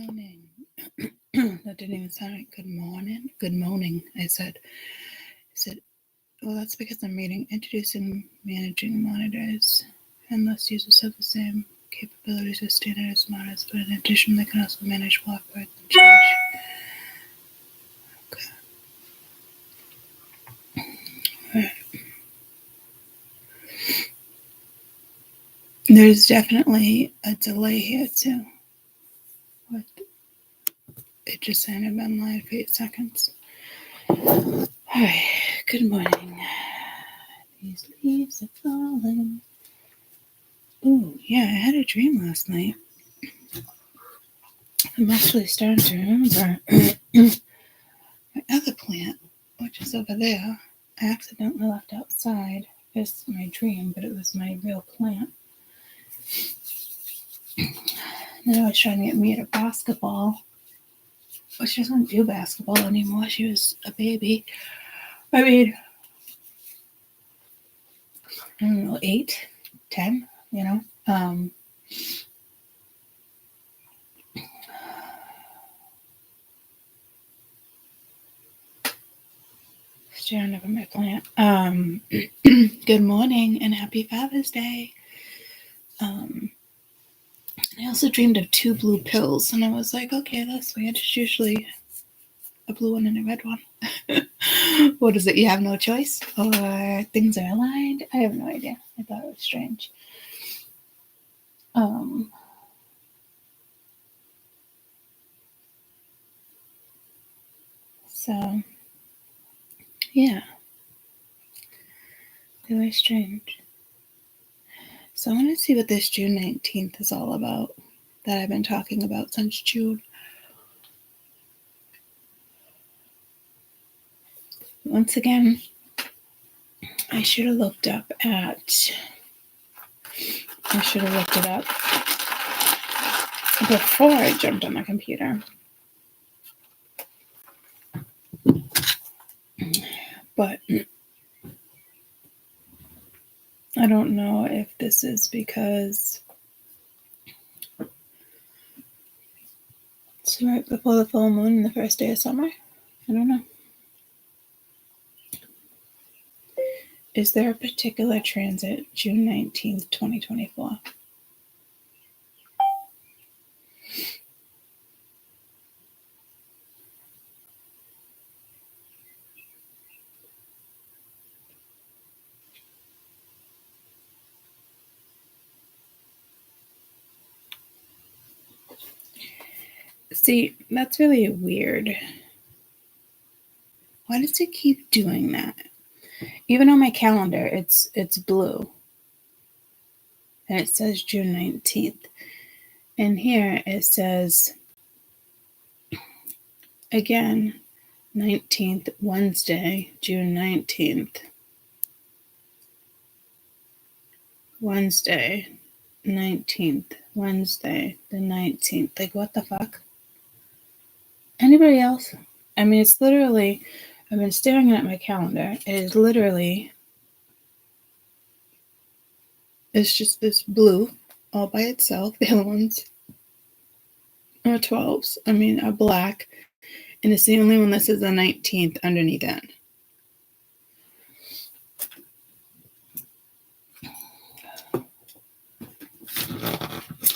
moaning. That didn't even sound like good morning. Good moaning, I said. Well, that's because I'm reading Introducing Managing Monitors, and most users have the same capabilities as standard monitors, but in addition, they can also manage block words and change. Okay. Right. There's definitely a delay here too. What? It just saying I've been live for 8 seconds. Alright, good morning. These leaves are falling. Ooh, yeah, I had a dream last night. I'm actually starting to remember my other plant, which is over there. I accidentally left outside. It's my dream, but it was my real plant. And I was trying to get me at a basketball. But she doesn't do basketball anymore. She was a baby. I mean, I don't know, 8, 10, you know. Staring over my plant. Good morning and happy Father's Day. I also dreamed of 2 blue pills, and I was like, okay, that's weird. It's usually a blue one and a red one. What is it? You have no choice? Or things are aligned? I have no idea. I thought it was strange. So, yeah. Very strange. So I want to see what this June 19th is all about that I've been talking about since June. Once again, I should have looked it up before I jumped on my computer. But I don't know if this is because it's right before the full moon and the first day of summer. I don't know. Is there a particular transit June 19th, 2024? See, that's really weird. Why does it keep doing that? Even on my calendar, it's blue. And it says June 19th. And here it says, again, 19th, Wednesday, June 19th. Wednesday, 19th, Wednesday, the 19th. Like, what the fuck? Anybody else? I mean, it's literally, I've been staring at my calendar. It is literally, it's just this blue all by itself. The other ones are 12s. I mean, are black. And it's the only one that says the 19th underneath it.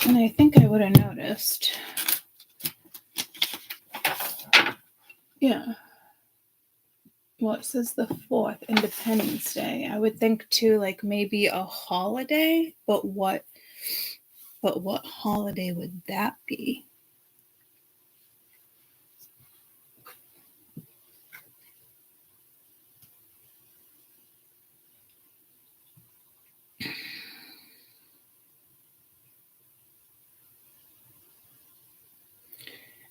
And I think I would have noticed. Yeah. Well, it says the 4th, Independence Day. I would think too, like maybe a holiday, but what holiday would that be?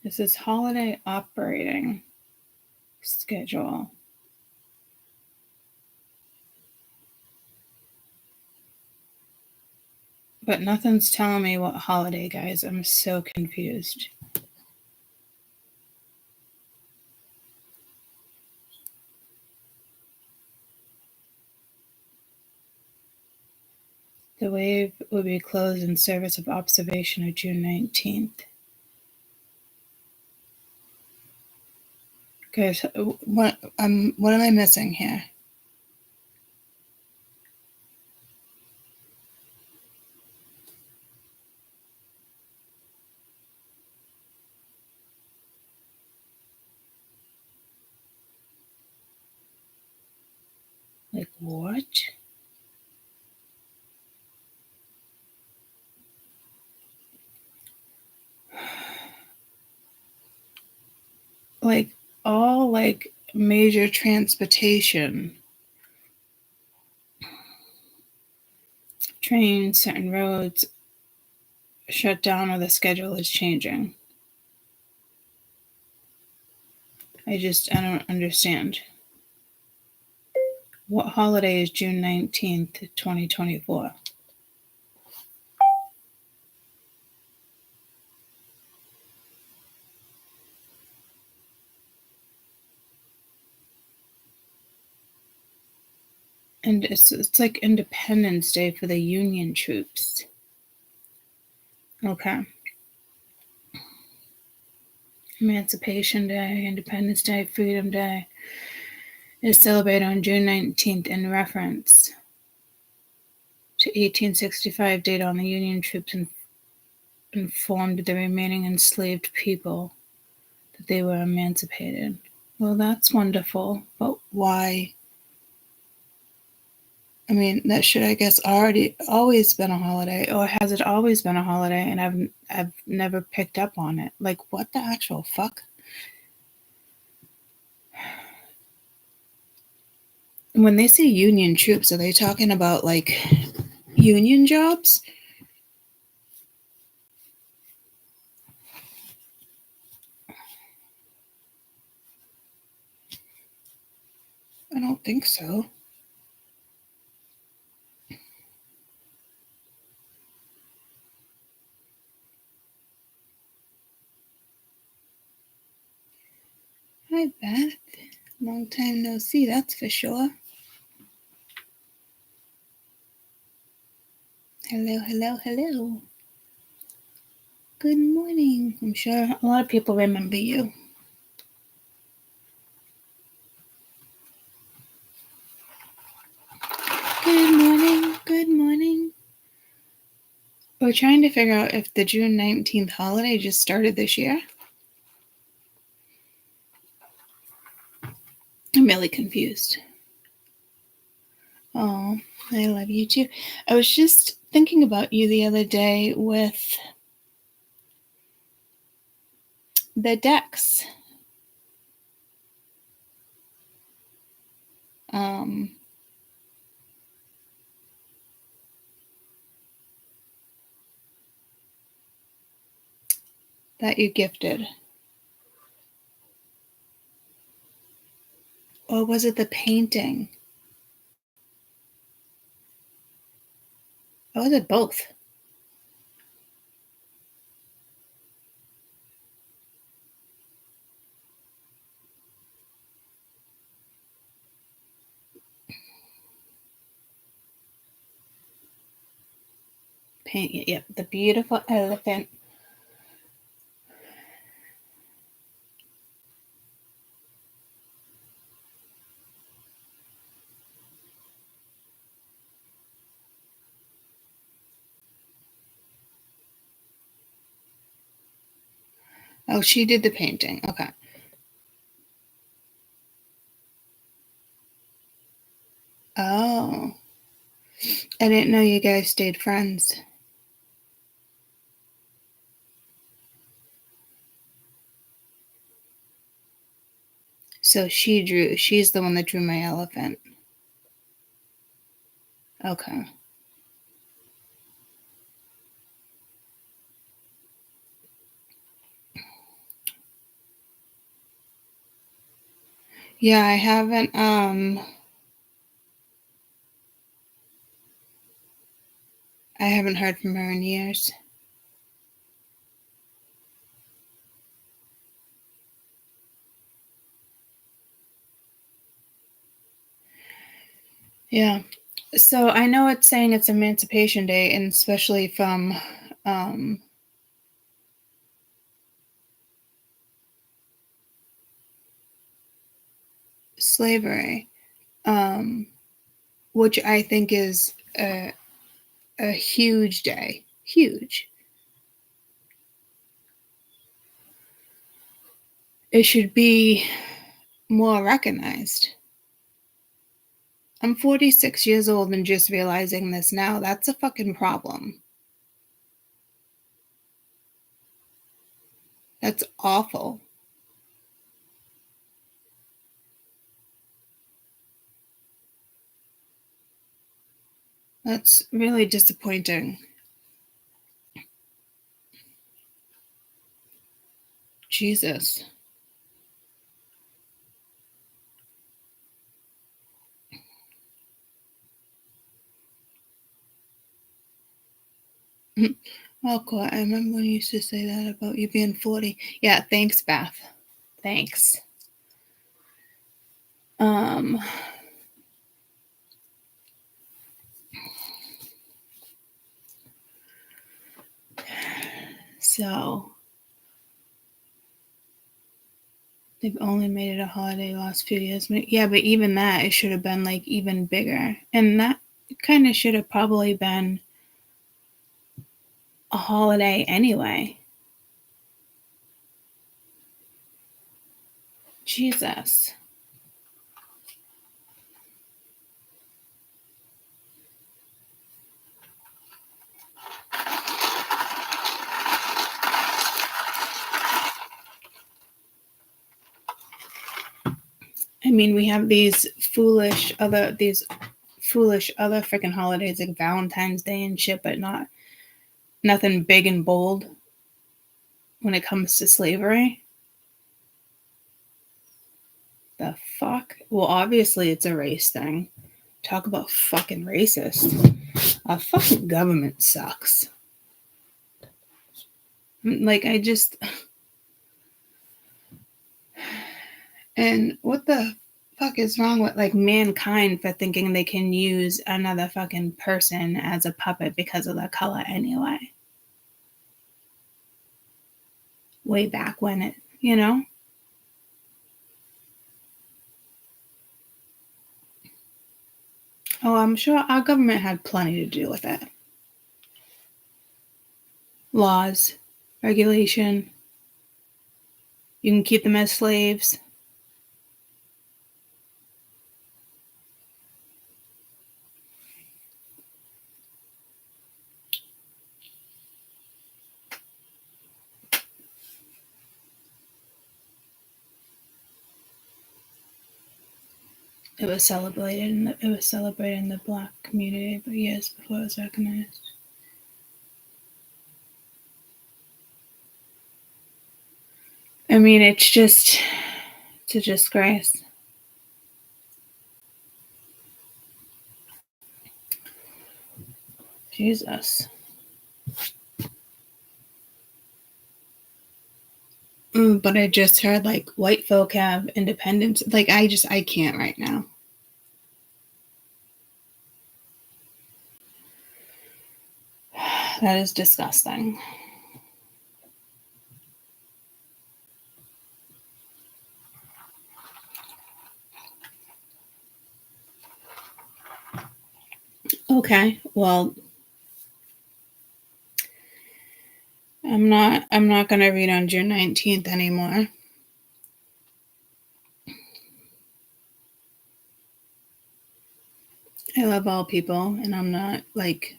This is holiday operating schedule. But nothing's telling me what holiday, guys. I'm so confused. The wave will be closed in service of observation of June 19th. Okay, so what am I missing here? Like what? Like all like major transportation, trains, certain roads shut down or the schedule is changing. I don't understand. What holiday is June 19th, 2024? And it's like Independence Day for the Union troops. Okay. Emancipation Day, Independence Day, Freedom Day is celebrated on June 19th in reference to 1865 date on the Union troops informed the remaining enslaved people that they were emancipated. Well, that's wonderful, but why? I mean, that should, I guess, always been a holiday, or has it always been a holiday and I've never picked up on it? Like, what the actual fuck? When they say Union troops, are they talking about like union jobs? I don't think so. Hi, Beth. Long time no see, that's for sure. Hello, hello, hello. Good morning. I'm sure a lot of people remember you. Good morning, good morning. We're trying to figure out if the June 19th holiday just started this year. I'm really confused. Oh, I love you too. I was just thinking about you the other day with the decks. That you gifted. Or was it the painting? Or was it both? Paint, yep, the beautiful elephant. Oh, she did the painting. Okay. Oh. I didn't know you guys stayed friends. So she's the one that drew my elephant. Okay. Yeah, I haven't heard from her in years. Yeah. So I know it's saying it's Emancipation Day, and especially from slavery, which I think is a huge day. Huge. It should be more recognized. I'm 46 years old and just realizing this now. That's a fucking problem. That's awful. That's really disappointing. Jesus. Oh, cool. I remember when you used to say that about you being 40. Yeah, thanks, Beth. Thanks. So they've only made it a holiday the last few years. Yeah, but even that, it should have been like even bigger. And that kind of should have probably been a holiday anyway. Jesus. I mean, we have these foolish other freaking holidays like Valentine's Day and shit, but nothing big and bold when it comes to slavery. The fuck? Well, obviously it's a race thing. Talk about fucking racist. Our fucking government sucks. Like, I just... And what the fuck is wrong with, like, mankind for thinking they can use another fucking person as a puppet because of their color anyway? Way back when it, you know? Oh, I'm sure our government had plenty to do with it. Laws, regulation. You can keep them as slaves. It was celebrated in the Black community, but years before it was recognized. I mean, it's a disgrace. Jesus. But I just heard like white folk have independence. Like I can't right now. That is disgusting. Okay, well, I'm not gonna read on June 19th anymore. I love all people, and I'm not like,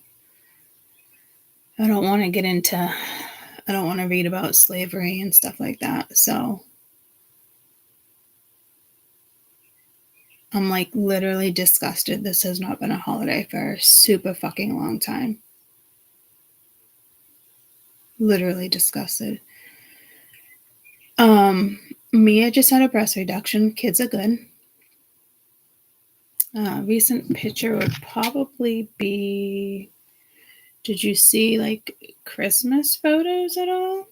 I don't want to read about slavery and stuff like that. So I'm like literally disgusted. This has not been a holiday for a super fucking long time. Literally disgusted. Mia just had a breast reduction. Kids are good. Recent picture would probably be, did you see like Christmas photos at all?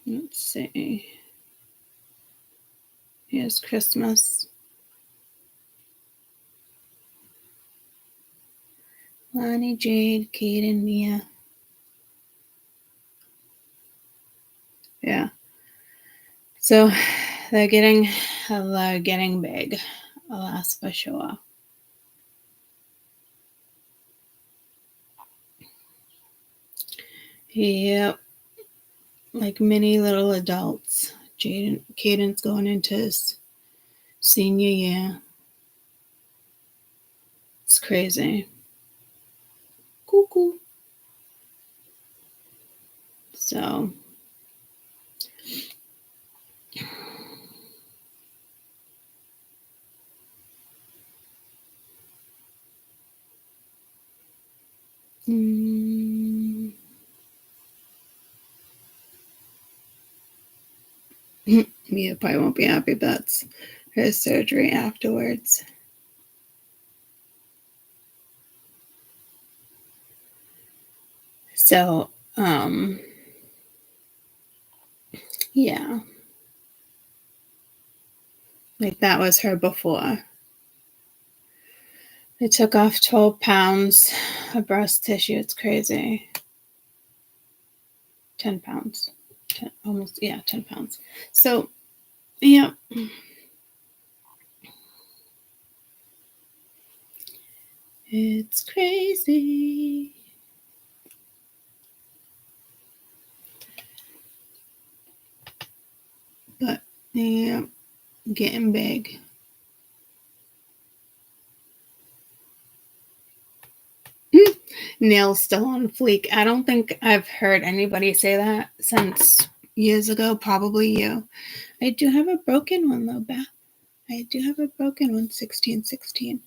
Let's see. Here's Christmas. Lonnie, Jade, Kate, and Mia. Yeah. So they're getting big. Alas, for sure. Yep. Like many little adults. Caden's going into his senior year. It's crazy. Cuckoo. So Mia probably won't be happy, but that's her surgery afterwards. So, yeah. Like that was her before. They took off 12 pounds of breast tissue. It's crazy. 10 pounds. 10 pounds. So, yeah. It's crazy. But, yeah, getting big. Nails still on fleek. I don't think I've heard anybody say that since years ago. Probably you. I do have a broken one though, Beth. I do have a broken one, 1616.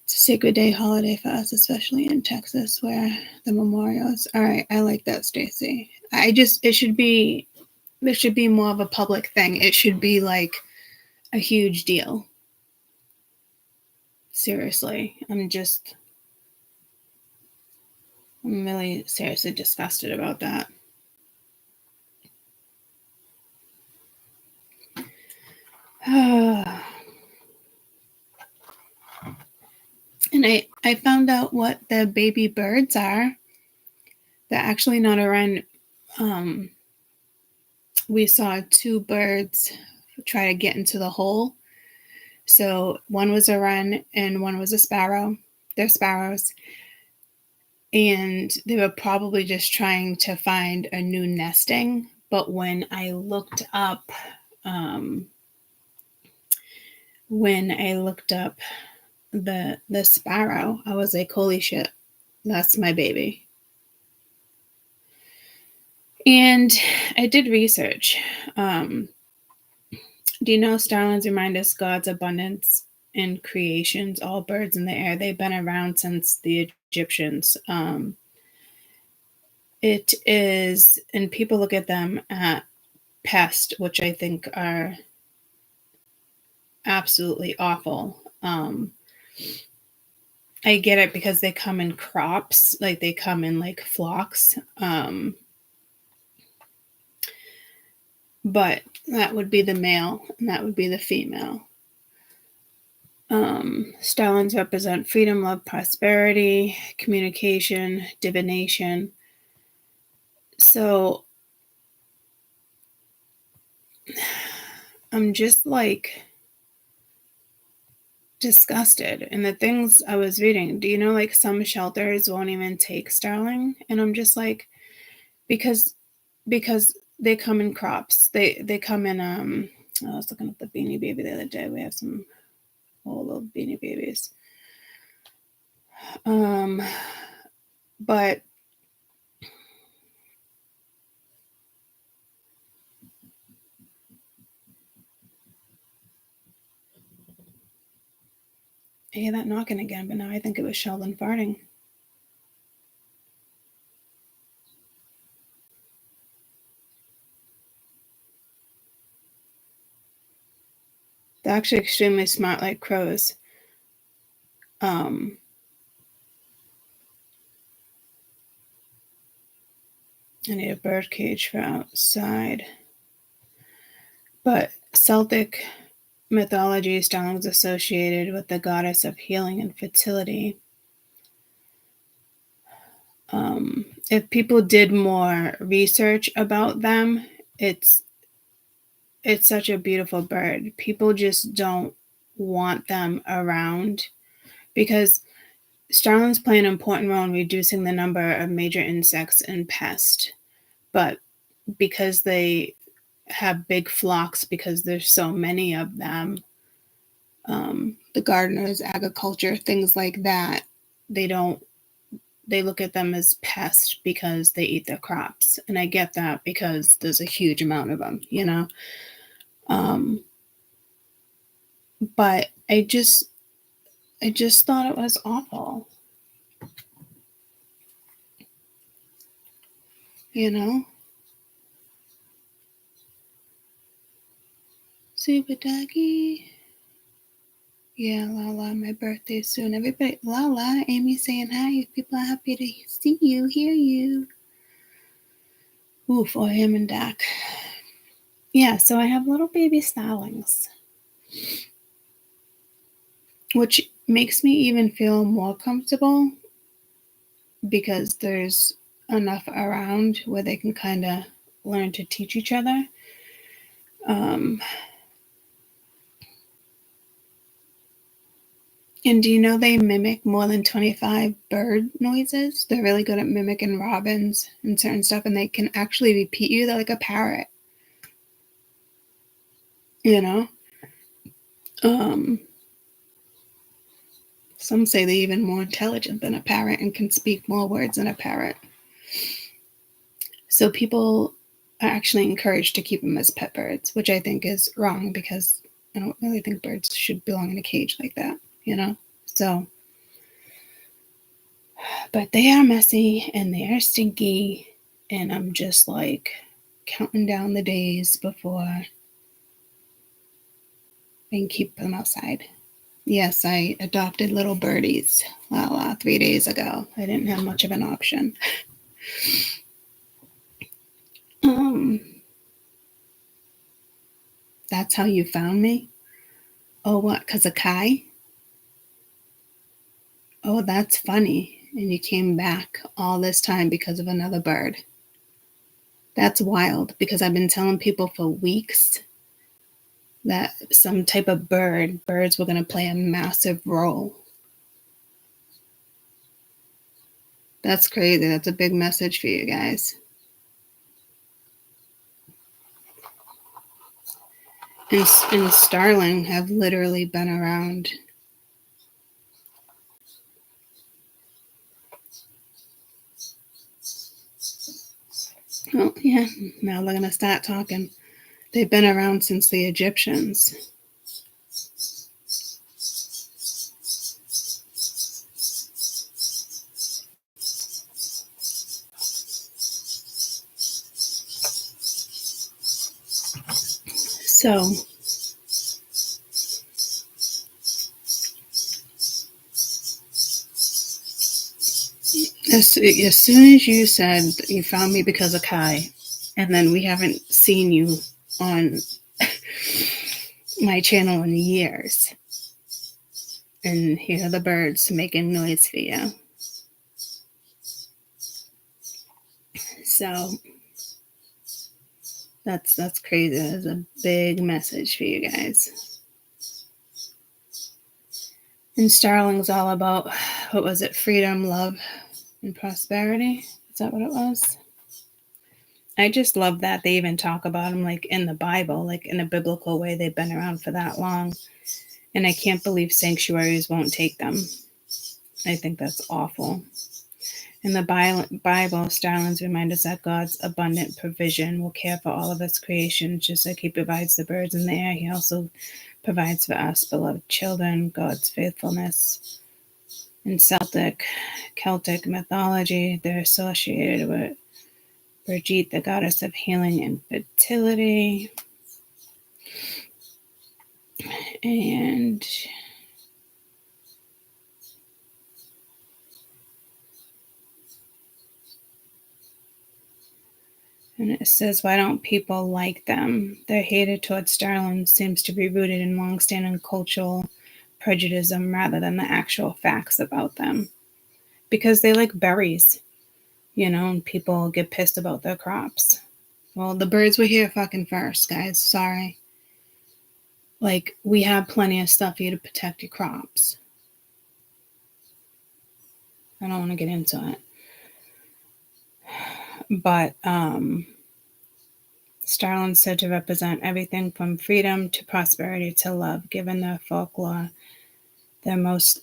It's a sacred day holiday for us, especially in Texas where the memorial is. All right, I like that, Stacy. There should be more of a public thing. It should be like a huge deal. Seriously, I'm really seriously disgusted about that. And I found out what the baby birds are. They're actually not a wren. We saw two birds try to get into the hole. So one was a wren and one was a sparrow. They're sparrows. And they were probably just trying to find a new nesting. But when I looked up, the sparrow, I was like, holy shit, that's my baby. And I did research. Do you know starlings remind us God's abundance in creations, all birds in the air? They've been around since the Egyptians. It is, and people look at them at pest, which I think are absolutely awful. I get it because they come in crops, like they come in like flocks. But that would be the male and that would be the female. Starlings represent freedom, love, prosperity, communication, divination. So I'm just like disgusted. And the things I was reading, do you know, like some shelters won't even take starling? And I'm just like, because they come in crops. They come in I was looking at the Beanie Baby the other day. We have some old little Beanie Babies. But I hear that knocking again, but now I think it was Sheldon farting. They're actually extremely smart, like crows. I need a bird cage for outside. But Celtic mythology, starlings associated with the goddess of healing and fertility. If people did more research about them, it's such a beautiful bird. People just don't want them around because starlings play an important role in reducing the number of major insects and pests. But because they have big flocks, because there's so many of them, the gardeners, agriculture, things like that, they look at them as pests because they eat their crops. And I get that because there's a huge amount of them, you know? But I just thought it was awful. You know? Super doggy. Yeah, Lala, my birthday's soon. Everybody, Lala, Amy saying hi. People are happy to see you, hear you. Ooh, for him and Dak. Yeah, so I have little baby starlings, which makes me even feel more comfortable because there's enough around where they can kind of learn to teach each other. And do you know they mimic more than 25 bird noises? They're really good at mimicking robins and certain stuff, and they can actually repeat you. They're like a parrot. You know? Some say they're even more intelligent than a parrot and can speak more words than a parrot. So people are actually encouraged to keep them as pet birds, which I think is wrong because I don't really think birds should belong in a cage like that, you know? So, but they are messy and they are stinky, and I'm just like counting down the days before I can keep them outside. Yes, I adopted little birdies 3 days ago. I didn't have much of an option. That's how you found me? Oh, what? Because of Kai? Oh, that's funny. And you came back all this time because of another bird. That's wild because I've been telling people for weeks that some type of birds were going to play a massive role. That's crazy. That's a big message for you guys. And starling have literally been around. Oh, yeah, now they're going to start talking. They've been around since the Egyptians. So, as soon as you said you found me because of Kai, and then we haven't seen you on my channel in years, and here are the birds making noise for you. So that's crazy. That's a big message for you guys. And starling's all about, what was it, freedom, love, and prosperity? Is that what it was? I just love that they even talk about them like in the Bible, like in a biblical way. They've been around for that long. And I can't believe sanctuaries won't take them. I think that's awful. In the Bible, starlings remind us that God's abundant provision will care for all of his creation, just like he provides the birds in the air. He also provides for us, beloved children, God's faithfulness. In Celtic mythology, they're associated with Brigitte, the goddess of healing and fertility. And it says, why don't people like them? Their hatred towards starlings seems to be rooted in long-standing cultural prejudice rather than the actual facts about them. Because they like berries. And people get pissed about their crops. Well, the birds were here fucking first, guys. Sorry. Like, we have plenty of stuff here to protect your crops. I don't want to get into it. But Starland's said to represent everything from freedom to prosperity to love. Given their folklore, they're most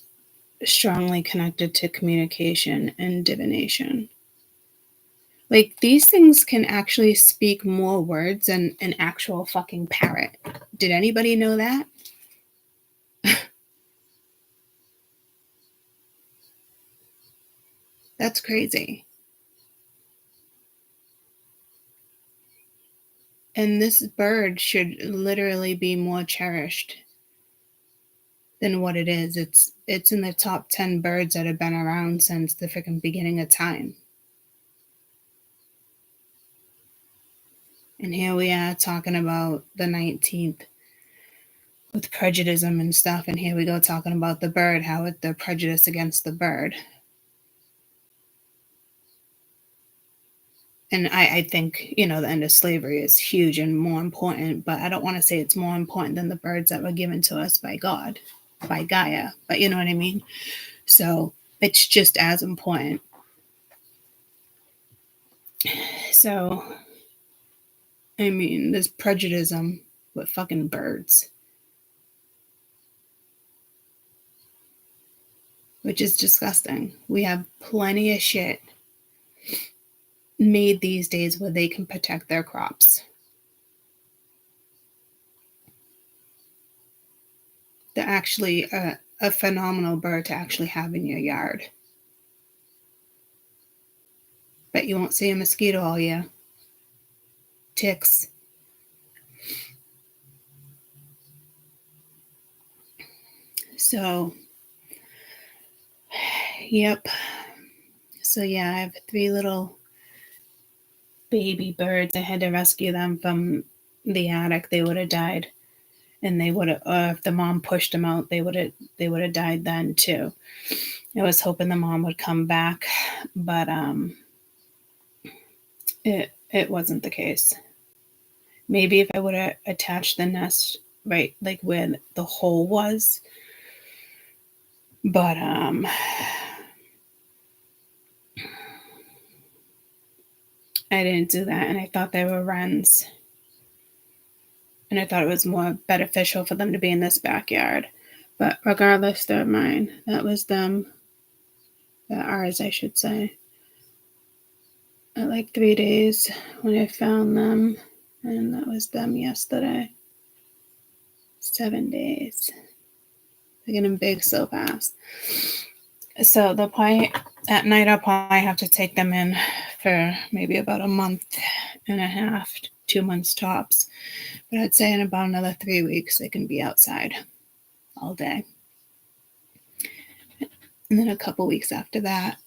strongly connected to communication and divination. Like, these things can actually speak more words than an actual fucking parrot. Did anybody know that? That's crazy. And this bird should literally be more cherished than what it is. It's in the top 10 birds that have been around since the freaking beginning of time. And here we are talking about the 19th with prejudice and stuff. And here we go talking about the bird, how the prejudice against the bird. And I think, the end of slavery is huge and more important, but I don't want to say it's more important than the birds that were given to us by God, by Gaia, but you know what I mean? So it's just as important. So, I mean, there's prejudice with fucking birds, which is disgusting. We have plenty of shit made these days where they can protect their crops. They're actually a phenomenal bird to actually have in your yard. Bet you won't see a mosquito all year. Ticks. So, yep. So, yeah, I have 3 little baby birds. I had to rescue them from the attic. They would have died. And they would have, if the mom pushed them out, they would have died then too. I was hoping the mom would come back, but it wasn't the case. Maybe if I would have attached the nest right, like where the hole was, but I didn't do that, and I thought they were wrens, and I thought it was more beneficial for them to be in this backyard. But regardless, they're mine. That was them. Ours, I should say. At like 3 days when I found them, and that was them yesterday. 7 days. They're getting big so fast. So they'll probably, at night I'll probably have to take them in for maybe about a month and a half, 2 months tops. But I'd say in about another 3 weeks they can be outside all day. And then a couple weeks after that,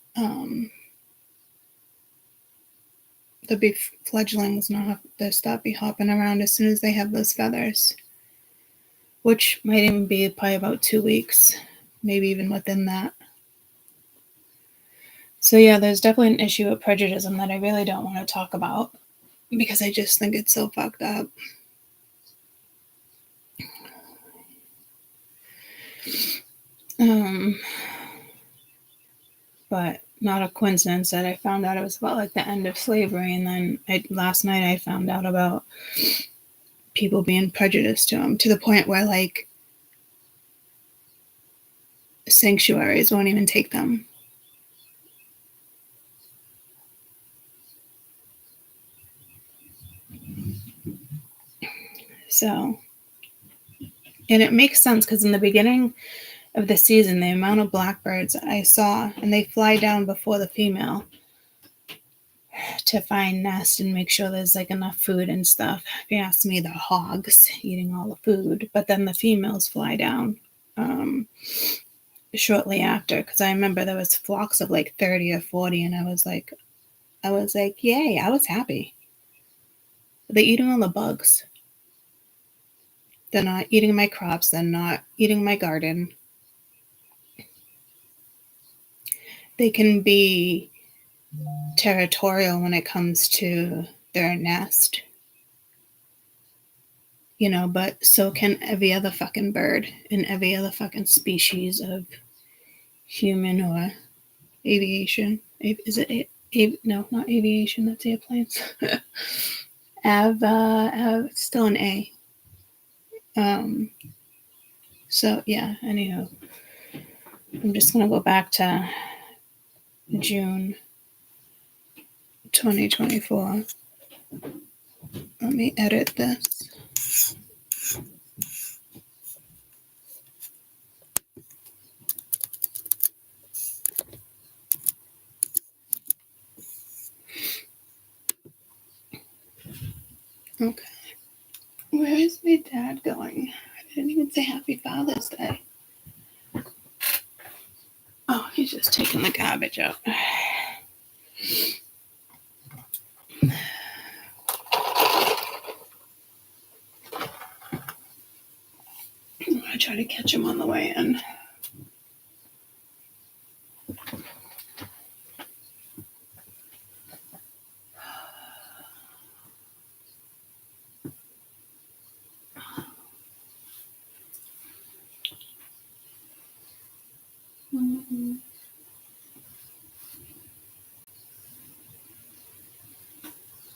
they'll be fledglings and they'll stop be hopping around as soon as they have those feathers. Which might even be probably about 2 weeks, maybe even within that. So yeah, there's definitely an issue with prejudice that I really don't want to talk about because I just think it's so fucked up. But not a coincidence that I found out it was about like the end of slavery, and then last night I found out about people being prejudiced to them to the point where like sanctuaries won't even take them. So, and it makes sense because in the beginning of the season, the amount of blackbirds I saw, and they fly down before the female to find nest and make sure there's like enough food and stuff. If you ask me, the hogs eating all the food, but then the females fly down shortly after, because I remember there was flocks of like 30 or 40, and I was like, yay, I was happy. They're eating all the bugs. They're not eating my crops. They're not eating my garden. They can be territorial when it comes to their nest. You know, but so can every other fucking bird and every other fucking species of human or aviation. Is it no, not aviation, that's airplanes. Still an A. So yeah, anyhow, I'm just gonna go back to June 2024. Let me edit this. Okay. Where is my dad going? I didn't even say Happy Father's Day. Oh, he's just taking the garbage out. I try to catch him on the way in.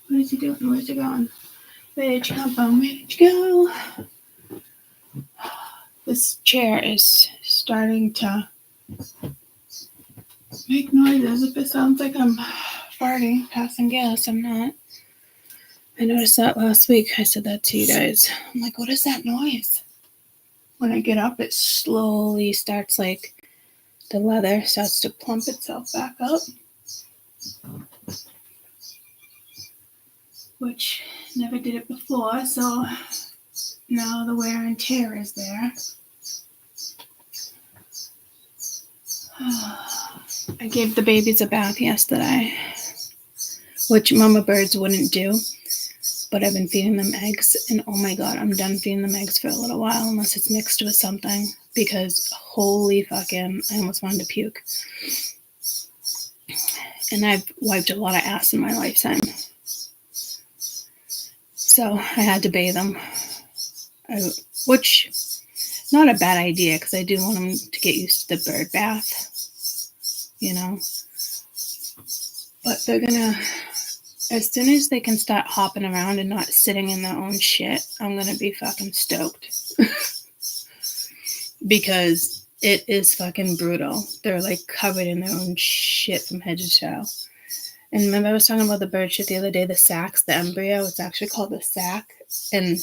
What is he doing? Where's he going? Where'd you come from? Where'd you go? This chair is starting to make noises. If it sounds like I'm farting, passing gas, I'm not. I noticed that last week. I said that to you guys. I'm like, what is that noise? When I get up, it slowly starts, like, the leather starts to plump itself back up. Which never did it before, so now the wear and tear is there. I gave the babies a bath yesterday, which mama birds wouldn't do, but I've been feeding them eggs, and oh my god, I'm done feeding them eggs for a little while unless it's mixed with something, because holy fucking, I almost wanted to puke. And I've wiped a lot of ass in my lifetime. So I had to bathe them, which not a bad idea because I do want them to get used to the bird bath, you know. But they're gonna, as soon as they can start hopping around and not sitting in their own shit, I'm gonna be fucking stoked. Because it is fucking brutal. They're like covered in their own shit from head to toe. And remember I was talking about the bird shit the other day, the sacs, the embryo, it's actually called the sac. And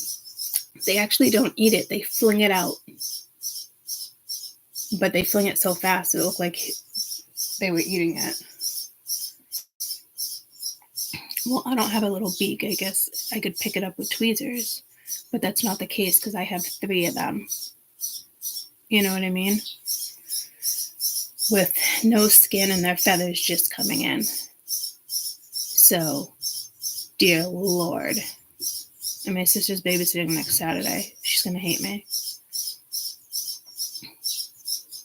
they actually don't eat it, they fling it out. But they fling it so fast it looked like they were eating it. Well, I don't have a little beak. I guess I could pick it up with tweezers. But that's not the case because I have 3 of them. You know what I mean? With no skin and their feathers just coming in. So, dear Lord. And my sister's babysitting next Saturday. She's going to hate me.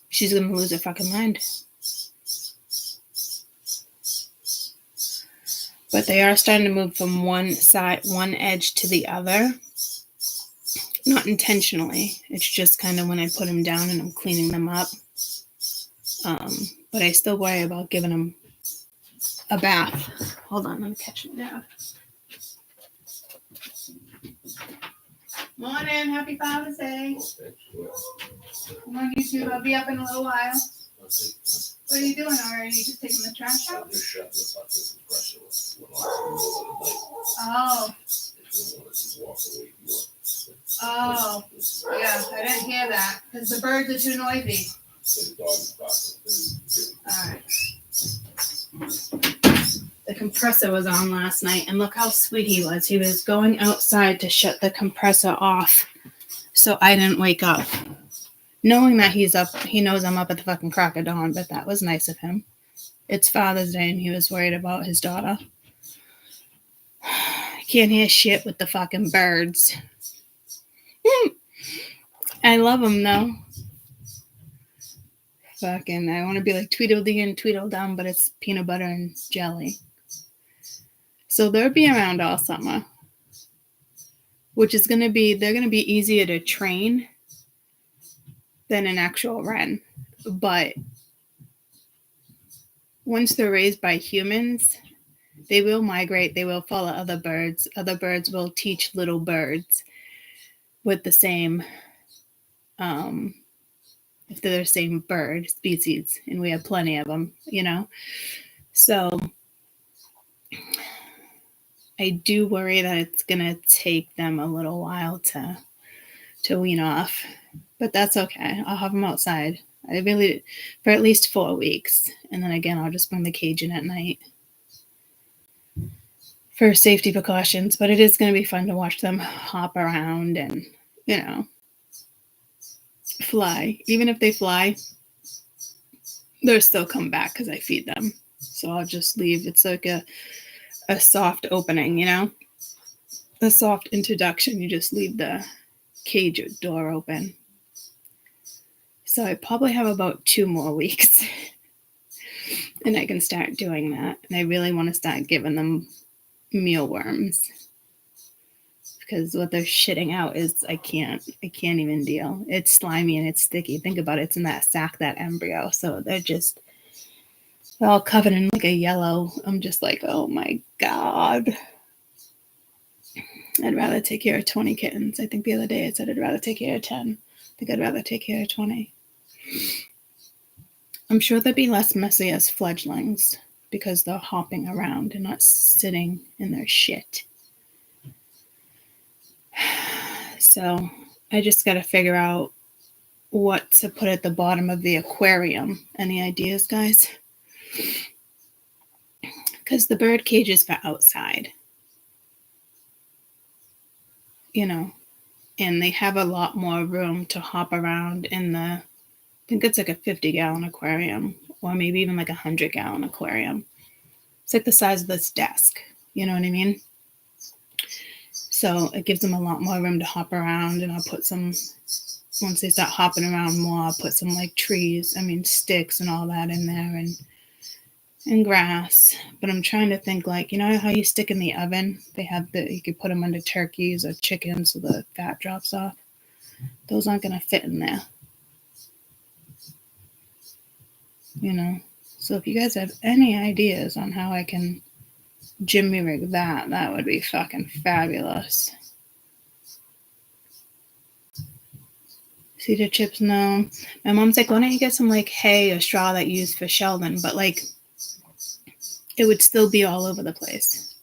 She's going to lose her fucking mind. But they are starting to move from one edge to the other. Not intentionally. It's just kind of when I put them down and I'm cleaning them up. But I still worry about giving them a bath. Hold on, let me catch him down. Morning, happy Father's Day. Come on, YouTube, I'll be up in a little while. What are you doing already? You just taking the trash out? Oh. Oh, yeah, I didn't hear that because the birds are too noisy. Alright. The compressor was on last night, and look how sweet he was. He was going outside to shut the compressor off so I didn't wake up. Knowing that he's up, he knows I'm up at the fucking crack of dawn, but that was nice of him. It's Father's Day, and he was worried about his daughter. I can't hear shit with the fucking birds. I love them, though. fucking, I want to be like Tweedledee and Tweedledum, but it's peanut butter and jelly. So they'll be around all summer, which is they're going to be easier to train than an actual wren. But once they're raised by humans, they will migrate. They will follow other birds. Other birds will teach little birds with the same, if they're the same bird species, and we have plenty of them, you know. So I do worry that it's going to take them a little while to wean off, but that's okay. I'll have them outside. I really, for at least 4 weeks. And then again, I'll just bring the cage in at night for safety precautions, but it is going to be fun to watch them hop around and, you know, fly. Even if they fly, they'll still come back because I feed them. So I'll just leave. It's like a soft opening, you know, a soft introduction. You just leave the cage door open. So I probably have about 2 more weeks and I can start doing that. And I really want to start giving them mealworms because what they're shitting out is I can't even deal. It's slimy and it's sticky. Think about it. It's in that sac, that embryo. So they're all covered in like a yellow. I'm just like, oh my God. I'd rather take care of 20 kittens. I think the other day I said I'd rather take care of 10. I think I'd rather take care of 20. I'm sure they'd be less messy as fledglings because they're hopping around and not sitting in their shit. So I just got to figure out what to put at the bottom of the aquarium. Any ideas, guys? Because the bird cage is for outside, you know, and they have a lot more room to hop around in I think it's like a 50-gallon aquarium or maybe even like a 100-gallon aquarium. It's like the size of this desk, you know what I mean? So it gives them a lot more room to hop around, and I'll put some, once they start hopping around more, I'll put some like sticks and all that in there and grass. But I'm trying to think, like, you know how you stick in the oven? You could put them under turkeys or chickens so the fat drops off. Those aren't going to fit in there. You know, so if you guys have any ideas on how I can jimmy rig that would be fucking fabulous. Cedar chips, no. My mom's like, why don't you get some like hay or straw that you use for Sheldon? But like, it would still be all over the place.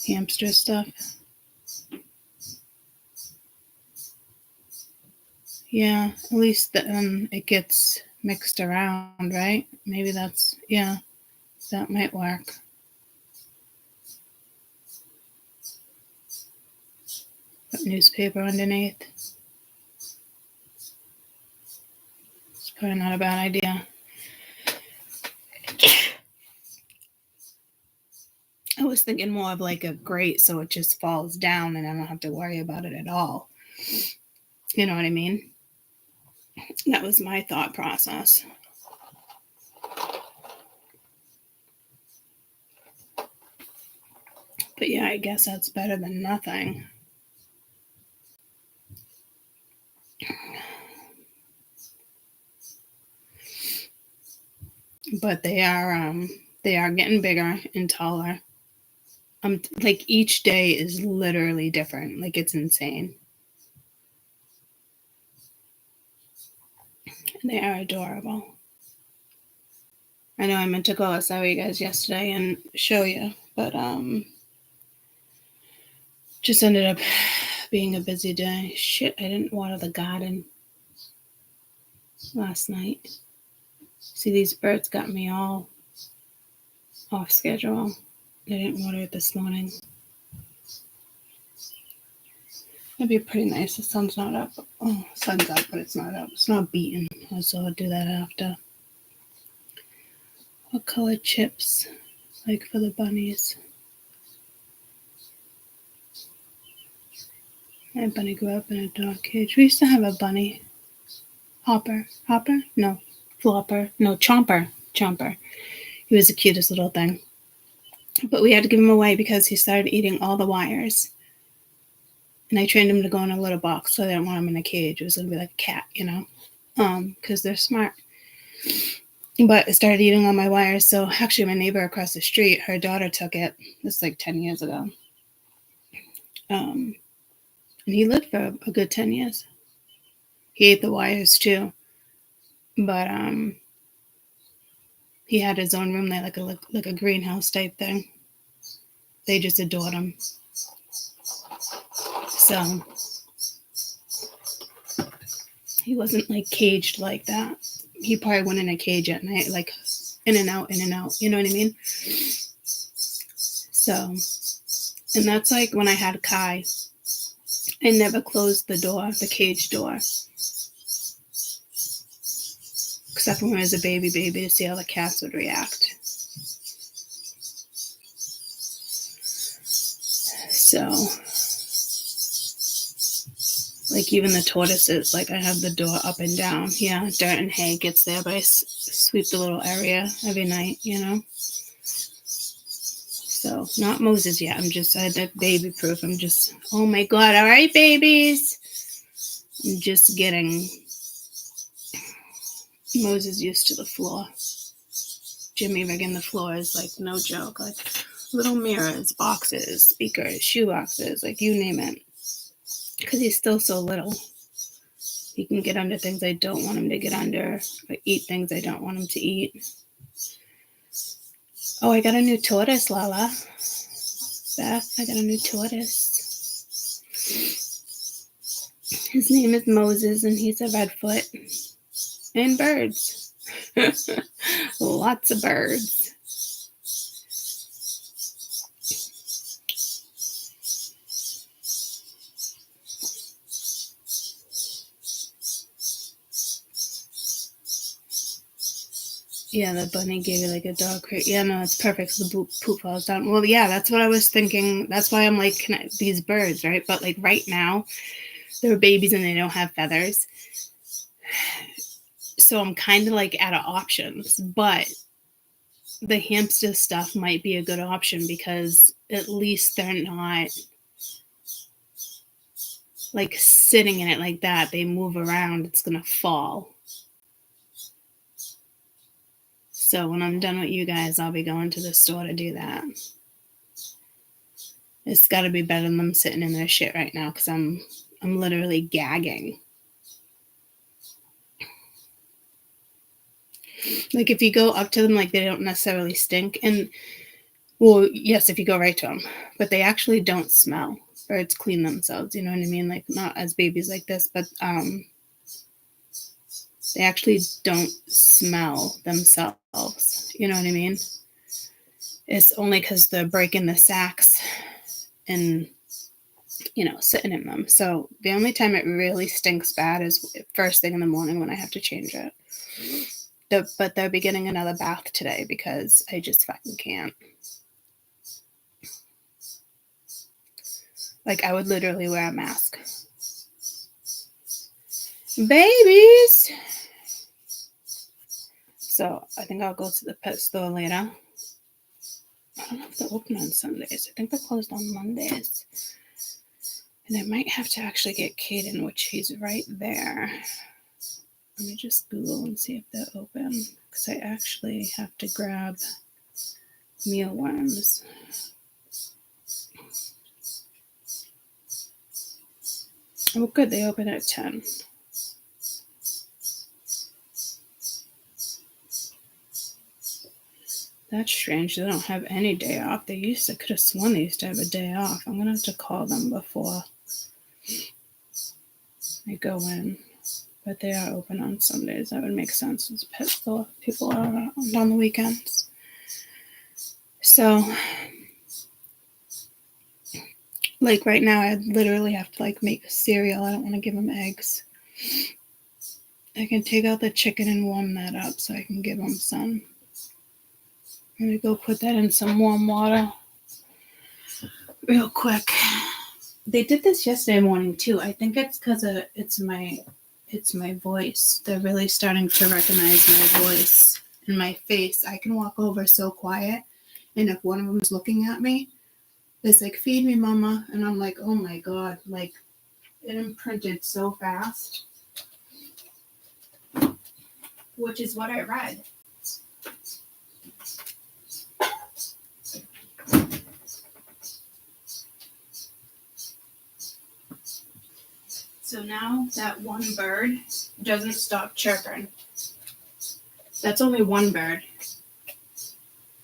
Hamster stuff. Yeah, at least it gets mixed around, right? Maybe that might work. Put newspaper underneath. It's probably not a bad idea. I was thinking more of like a grate so it just falls down and I don't have to worry about it at all. You know what I mean? That was my thought process. But yeah, I guess that's better than nothing. But they are getting bigger and taller. Like each day is literally different. Like it's insane. And they are adorable. I know I meant to go outside with you guys yesterday and show you, but just ended up being a busy day. Shit, I didn't water the garden last night. See, these birds got me all off schedule. I didn't water it this morning. It'd be pretty nice. The sun's not up. Oh, sun's up, but it's not up. It's not beaten. So I'll do that after. What color chips? Like for the bunnies. My bunny grew up in a dog cage. We used to have a bunny. Hopper? No. Flopper? No, Chomper. He was the cutest little thing. But we had to give him away because he started eating all the wires. And I trained him to go in a little box, so I didn't want him in a cage. It was going to be like a cat, because they're smart. But it started eating all my wires. So actually, my neighbor across the street, her daughter took it. This was like 10 years ago. And he lived for a good 10 years. He ate the wires too. But he had his own room there, like a greenhouse type thing. They just adored him. So he wasn't like caged like that. He probably went in a cage at night, like in and out. You know what I mean? So, and that's like when I had Kai. I never closed the cage door. Except when I was a baby to see how the cats would react. So, like even the tortoises, like I have the door up and down. Yeah, dirt and hay gets there, but I sweep the little area every night, So, not Moses yet. I had that baby proof. Oh my God, all right, babies. I'm just getting Moses used to the floor. Jimmy rigging the floor is like no joke. Like little mirrors, boxes, speakers, shoe boxes, like you name it. Because he's still so little. He can get under things I don't want him to get under, or eat things I don't want him to eat. Oh, I got a new tortoise, Lala. Beth, I got a new tortoise. His name is Moses, and he's a redfoot. And birds. Lots of birds. Yeah, the bunny gave you like a dog crate. Yeah, no, it's perfect. So the poop falls down. Well, yeah, that's what I was thinking. That's why I'm like, these birds, right? But like right now, they're babies and they don't have feathers. So I'm kind of like out of options. But the hamster stuff might be a good option because at least they're not like sitting in it like that. They move around, it's going to fall. So when I'm done with you guys, I'll be going to the store to do that. It's got to be better than them sitting in their shit right now because I'm literally gagging. Like if you go up to them, like they don't necessarily stink. And well, yes, if you go right to them, but they actually don't smell. Birds clean themselves, you know what I mean? Like not as babies like this, but they actually don't smell themselves. You know what I mean? It's only because they're breaking the sacks and, sitting in them. So the only time it really stinks bad is first thing in the morning when I have to change it. But they're beginning another bath today because I just fucking can't. Like I would literally wear a mask. Babies! So I think I'll go to the pet store later. I don't know if they're open on Sundays. I think they're closed on Mondays. And I might have to actually get Caden, which he's right there. Let me just Google and see if they're open. Because I actually have to grab mealworms. Oh, good. They open at 10. That's strange. They don't have any day off. I could have sworn they used to have a day off. I'm going to have to call them before I go in. But they are open on Sundays. That would make sense. It's pet store. People are around on the weekends. So, like right now, I literally have to like make cereal. I don't want to give them eggs. I can take out the chicken and warm that up so I can give them some. I'm going to go put that in some warm water real quick. They did this yesterday morning too. I think it's because it's my voice. They're really starting to recognize my voice and my face. I can walk over so quiet, and if one of them's looking at me, it's like, "Feed me, mama," and I'm like, "Oh my god!" Like, it imprinted so fast, which is what I read. So now that one bird doesn't stop chirping. That's only one bird.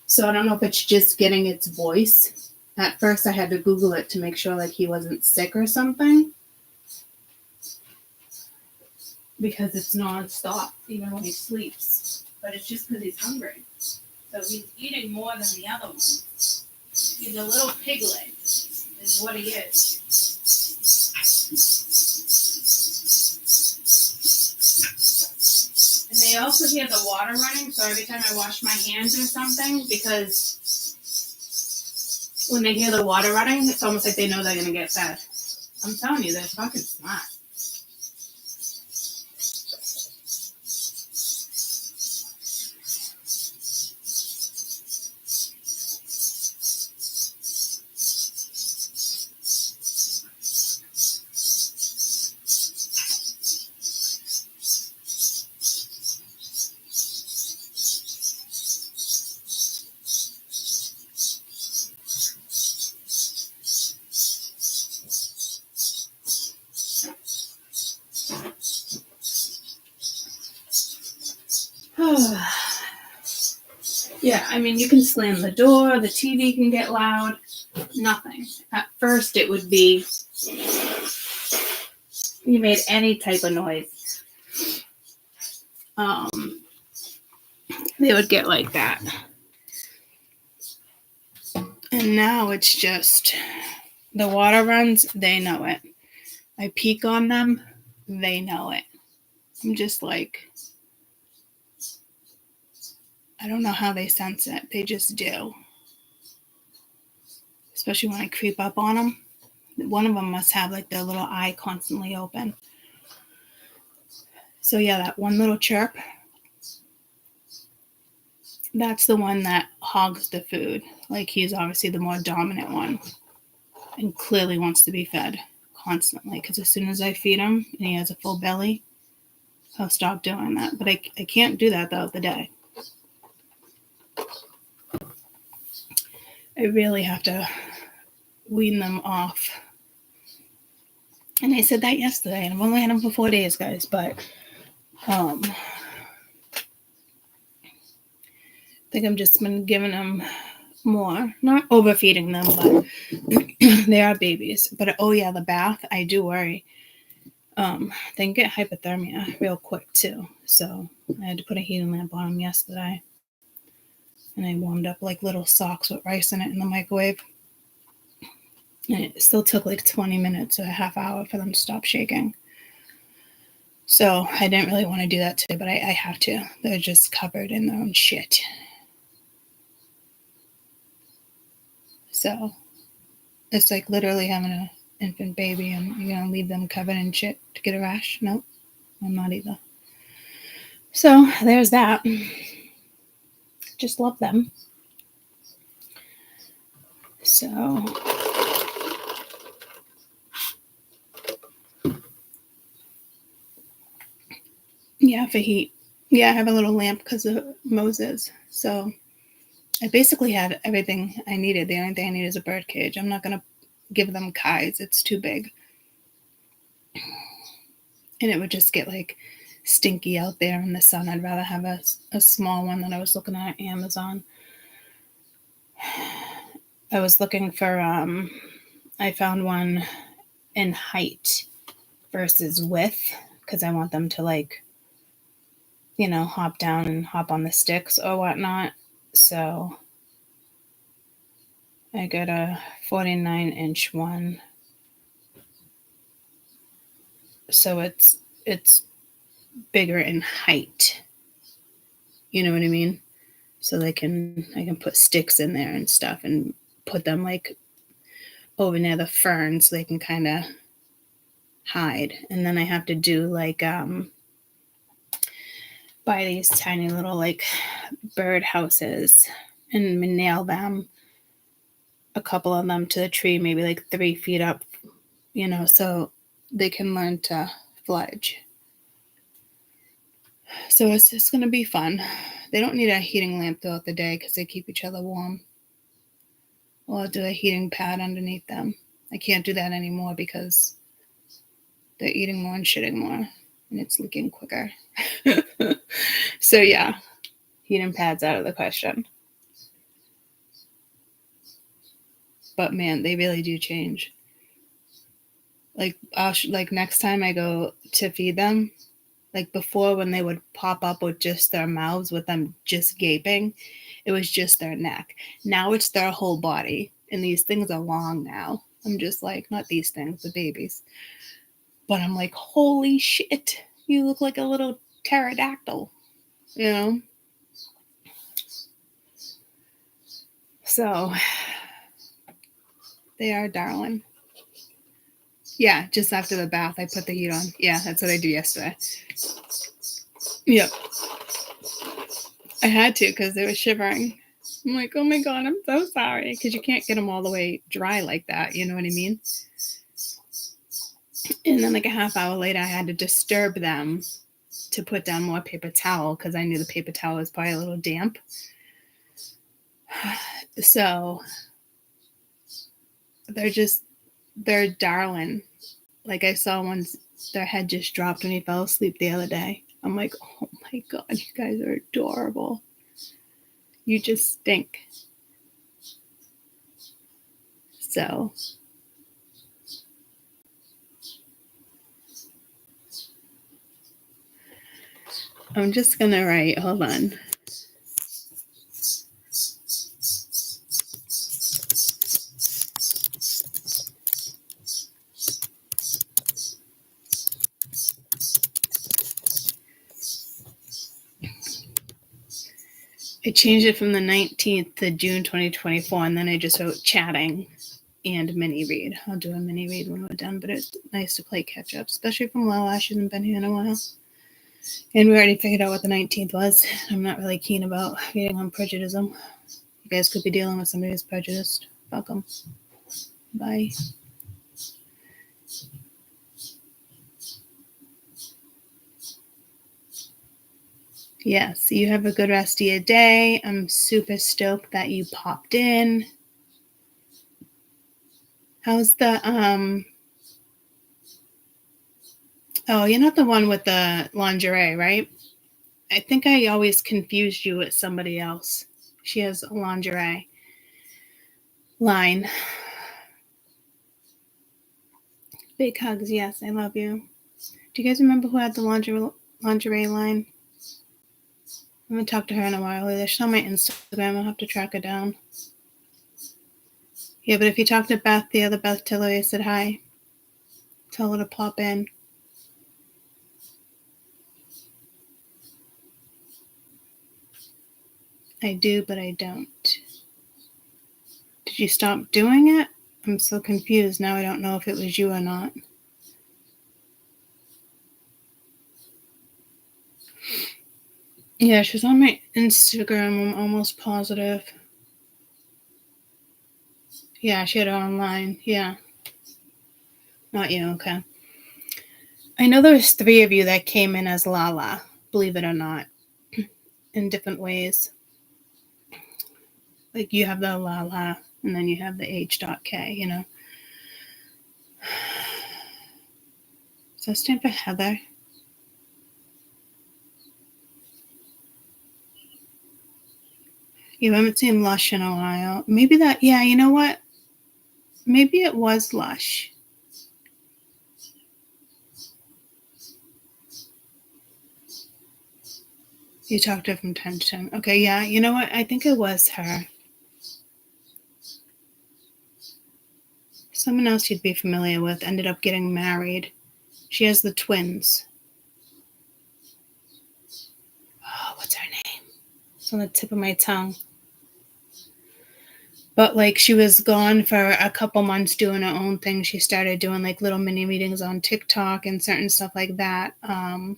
So I don't know if it's just getting its voice. At first I had to Google it to make sure like he wasn't sick or something. Because it's nonstop, even when he sleeps. But it's just because he's hungry. So he's eating more than the other one. He's a little piglet, is what he is. And they also hear the water running, so every time I wash my hands or something, because when they hear the water running, it's almost like they know they're going to get fed. I'm telling you, they're fucking smart. Yeah, I mean, you can slam the door, the TV can get loud, nothing. At first, it would be, you made any type of noise, they would get like that. And now it's just, the water runs, they know it. I peek on them, they know it. I'm just like, I don't know how they sense it. They just do. Especially when I creep up on them. One of them must have like their little eye constantly open. So yeah, that one little chirp, that's the one that hogs the food. Like he's obviously the more dominant one and clearly wants to be fed constantly. Because as soon as I feed him and he has a full belly, he'll stop doing that. But I can't do that throughout the day. I really have to wean them off. And I said that yesterday, and I've only had them for 4 days, guys, but I think I'm just been giving them more, not overfeeding them, but they are babies. But oh yeah, the bath, I do worry. They can get hypothermia real quick too. So I had to put a heating lamp on them yesterday. And I warmed up like little socks with rice in it in the microwave. And it still took like 20 minutes or a half hour for them to stop shaking. So I didn't really want to do that today, but I have to. They're just covered in their own shit. So it's like literally having an infant baby and you're going to leave them covered in shit to get a rash? Nope, I'm not either. So there's that. Just love them. So yeah, for heat. Yeah, I have a little lamp because of Moses. So I basically had everything I needed. The only thing I need is a bird cage. I'm not going to give them kites. It's too big. And it would just get like stinky out there in the sun. I'd rather have a small one that I was looking at Amazon. I was looking for, I found one in height versus width because I want them to like, you know, hop down and hop on the sticks or whatnot. So I got a 49-inch one. So it's bigger in height. You know what I mean? So I can put sticks in there and stuff and put them like over near the fern so they can kind of hide. And then I have to do like buy these tiny little like bird houses and nail them, a couple of them to the tree, maybe like 3 feet up, so they can learn to fledge. So it's just going to be fun. They don't need a heating lamp throughout the day because they keep each other warm. Well, I'll do a heating pad underneath them. I can't do that anymore because they're eating more and shitting more, and it's leaking quicker. So yeah, heating pads out of the question. But man, they really do change. Like next time I go to feed them, like before when they would pop up with just their mouths with them just gaping, it was just their neck. Now it's their whole body, and these things are long now. I'm just like, not these things, the babies. But I'm like, holy shit, you look like a little pterodactyl, So they are darling. Yeah, just after the bath, I put the heat on. Yeah, that's what I did yesterday. Yep. I had to because they were shivering. I'm like, oh my God, I'm so sorry. Because you can't get them all the way dry like that. You know what I mean? And then like a half hour later, I had to disturb them to put down more paper towel because I knew the paper towel was probably a little damp. So they're darling. Like I saw one's, their head just dropped when he fell asleep the other day. I'm like, oh my God, you guys are adorable. You just stink. So I'm just going to write, hold on. I changed it from the 19th to June 2024, and then I just wrote chatting and mini read. I'll do a mini read when we're done, but it's nice to play catch up, especially from Lala. She hasn't been here in a while. And we already figured out what the 19th was. I'm not really keen about reading on prejudicism. You guys could be dealing with somebody who's prejudiced. Fuck them. Bye. Yes, you have a good rest of your day. I'm super stoked that you popped in. How's the oh, you're not the one with the lingerie, right? I think I always confused you with somebody else. She has a lingerie line. Big hugs, yes, I love you. Do you guys remember who had the lingerie line? I haven't talked to her in a while either. She's on my Instagram. I'll have to track her down. Yeah, but if you talk to Beth, the other Beth Tillery, said hi. Tell her to pop in. I do, but I don't. Did you stop doing it? I'm so confused. Now I don't know if it was you or not. Yeah, she's on my Instagram. I'm almost positive. Yeah, she had it online. Yeah. Not you, okay. I know there's 3 of you that came in as Lala, believe it or not, in different ways. Like you have the Lala, and then you have the H.K, Does that stand for Heather? You haven't seen Lush in a while. Maybe that, yeah, you know what? Maybe it was Lush. You talked to her from time to time. Okay, yeah, you know what? I think it was her. Someone else you'd be familiar with ended up getting married. She has the twins. Oh, what's her name? It's on the tip of my tongue. But like she was gone for a couple months doing her own thing. She started doing like little mini meetings on TikTok and certain stuff like that. And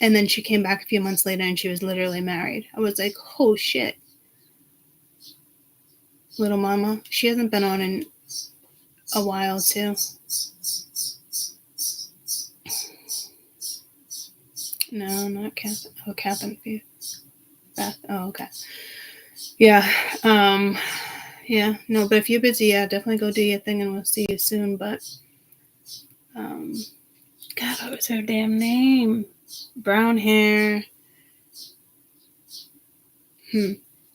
then she came back a few months later and she was literally married. I was like, oh shit. Little mama. She hasn't been on in a while too. No, not Catherine. Oh, Catherine. Beth. Oh, okay. Yeah. Yeah. No, but if you're busy, yeah, definitely go do your thing and we'll see you soon. But God, what was her damn name? Brown hair.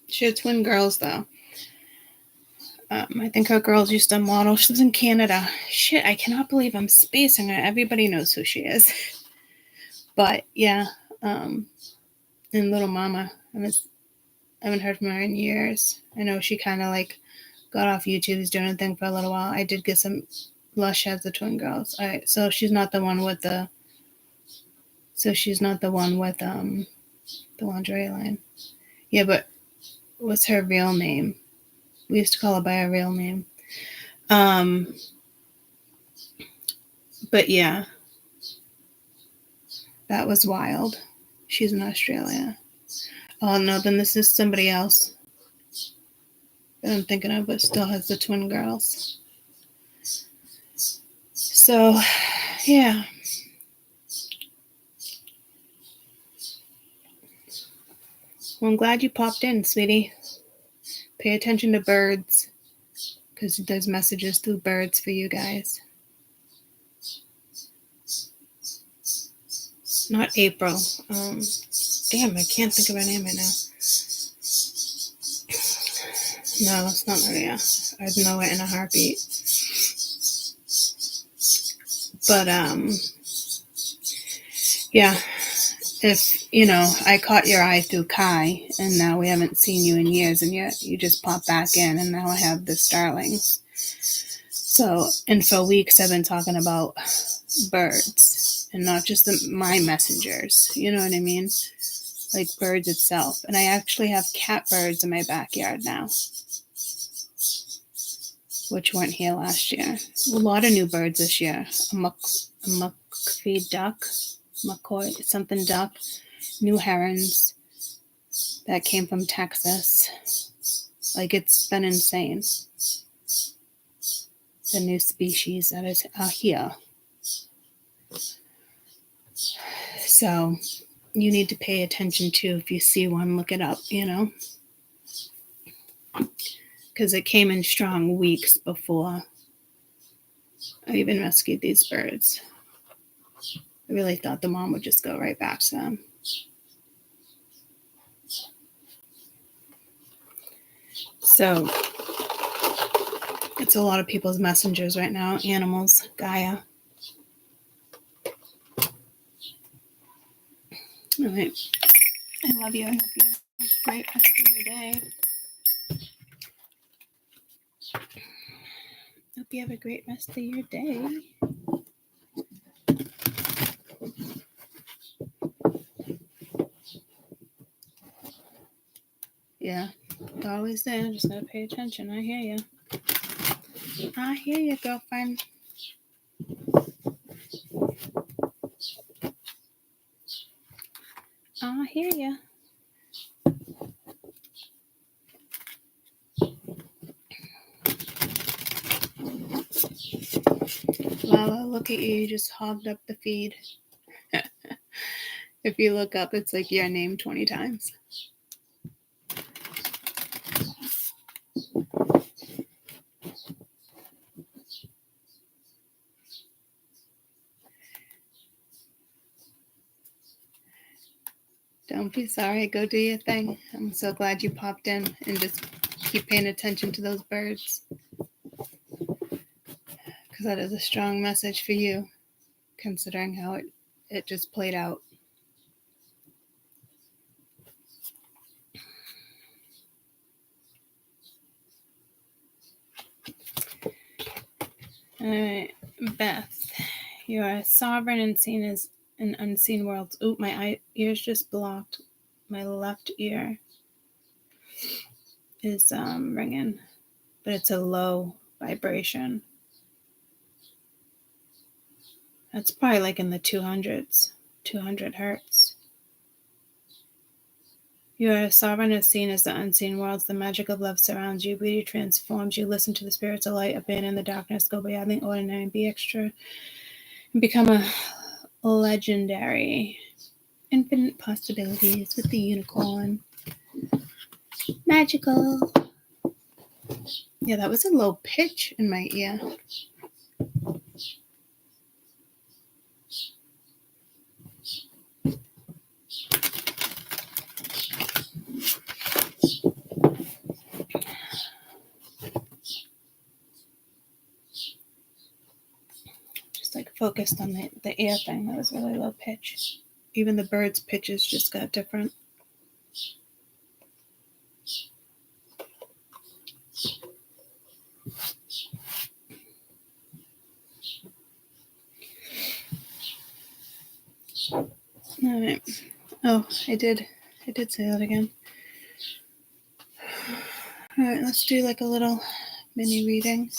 She had twin girls though. I think her girls used to model. She was in Canada. Shit, I cannot believe I'm spacing her. Everybody knows who she is. But yeah, and Little Mama. I haven't heard from her in years. I know she kind of like got off YouTube, was doing a thing for a little while. I did get some Lush as the twin girls. All right, so she's not the one with the. So she's not the one with the lingerie line. Yeah, but what's her real name? We used to call her by her real name. But yeah, that was wild. She's in Australia. Oh no, then this is somebody else that I'm thinking of, but still has the twin girls. So, yeah. Well, I'm glad you popped in, sweetie. Pay attention to birds, because there's messages through birds for you guys. Not April. Damn, I can't think of her name right now. No, it's not Maria. I'd know it in a heartbeat. But, yeah. If, I caught your eye through Kai, and now we haven't seen you in years, and yet you just pop back in, and now I have the starlings. So, and for weeks I've been talking about birds, and not just my messengers, you know what I mean? Like birds itself. And I actually have catbirds in my backyard now, which weren't here last year. A lot of new birds this year. A McPhee duck, McCoy, something duck, new herons that came from Texas. Like, it's been insane. The new species that is here. So you need to pay attention to. If you see one, look it up, because it came in strong weeks before I even rescued these birds. I really thought the mom would just go right back to them. So it's a lot of people's messengers right now. Animals, Gaia. All right. I love you. I hope you have a great rest of your day. Hope you have a great rest of your day. Yeah, always there. Just gotta pay attention. I hear you. I hear you, girlfriend. I hear you. Lala, look at you. You just hogged up the feed. If you look up, it's like your name 20 times. Don't be sorry. Go do your thing. I'm so glad you popped in, and just keep paying attention to those birds, because that is a strong message for you, considering how it just played out. All right, Beth, you are sovereign and seen as in unseen worlds. Oop, my ears just blocked. My left ear is ringing, but it's a low vibration. That's probably like in the 200s, 200 hertz. You are sovereign as seen as the unseen worlds. The magic of love surrounds you. Beauty transforms you. Listen to the spirits of light. Abandon the darkness. Go beyond the ordinary and be extra. And become a legendary. Infinite possibilities with the unicorn. Magical. Yeah, that was a low pitch in my ear. Just like focused on the ear thing. That was really low pitch. Even the bird's pitches just got different. All right. Oh, I did say that again. All right, let's do like a little mini reading.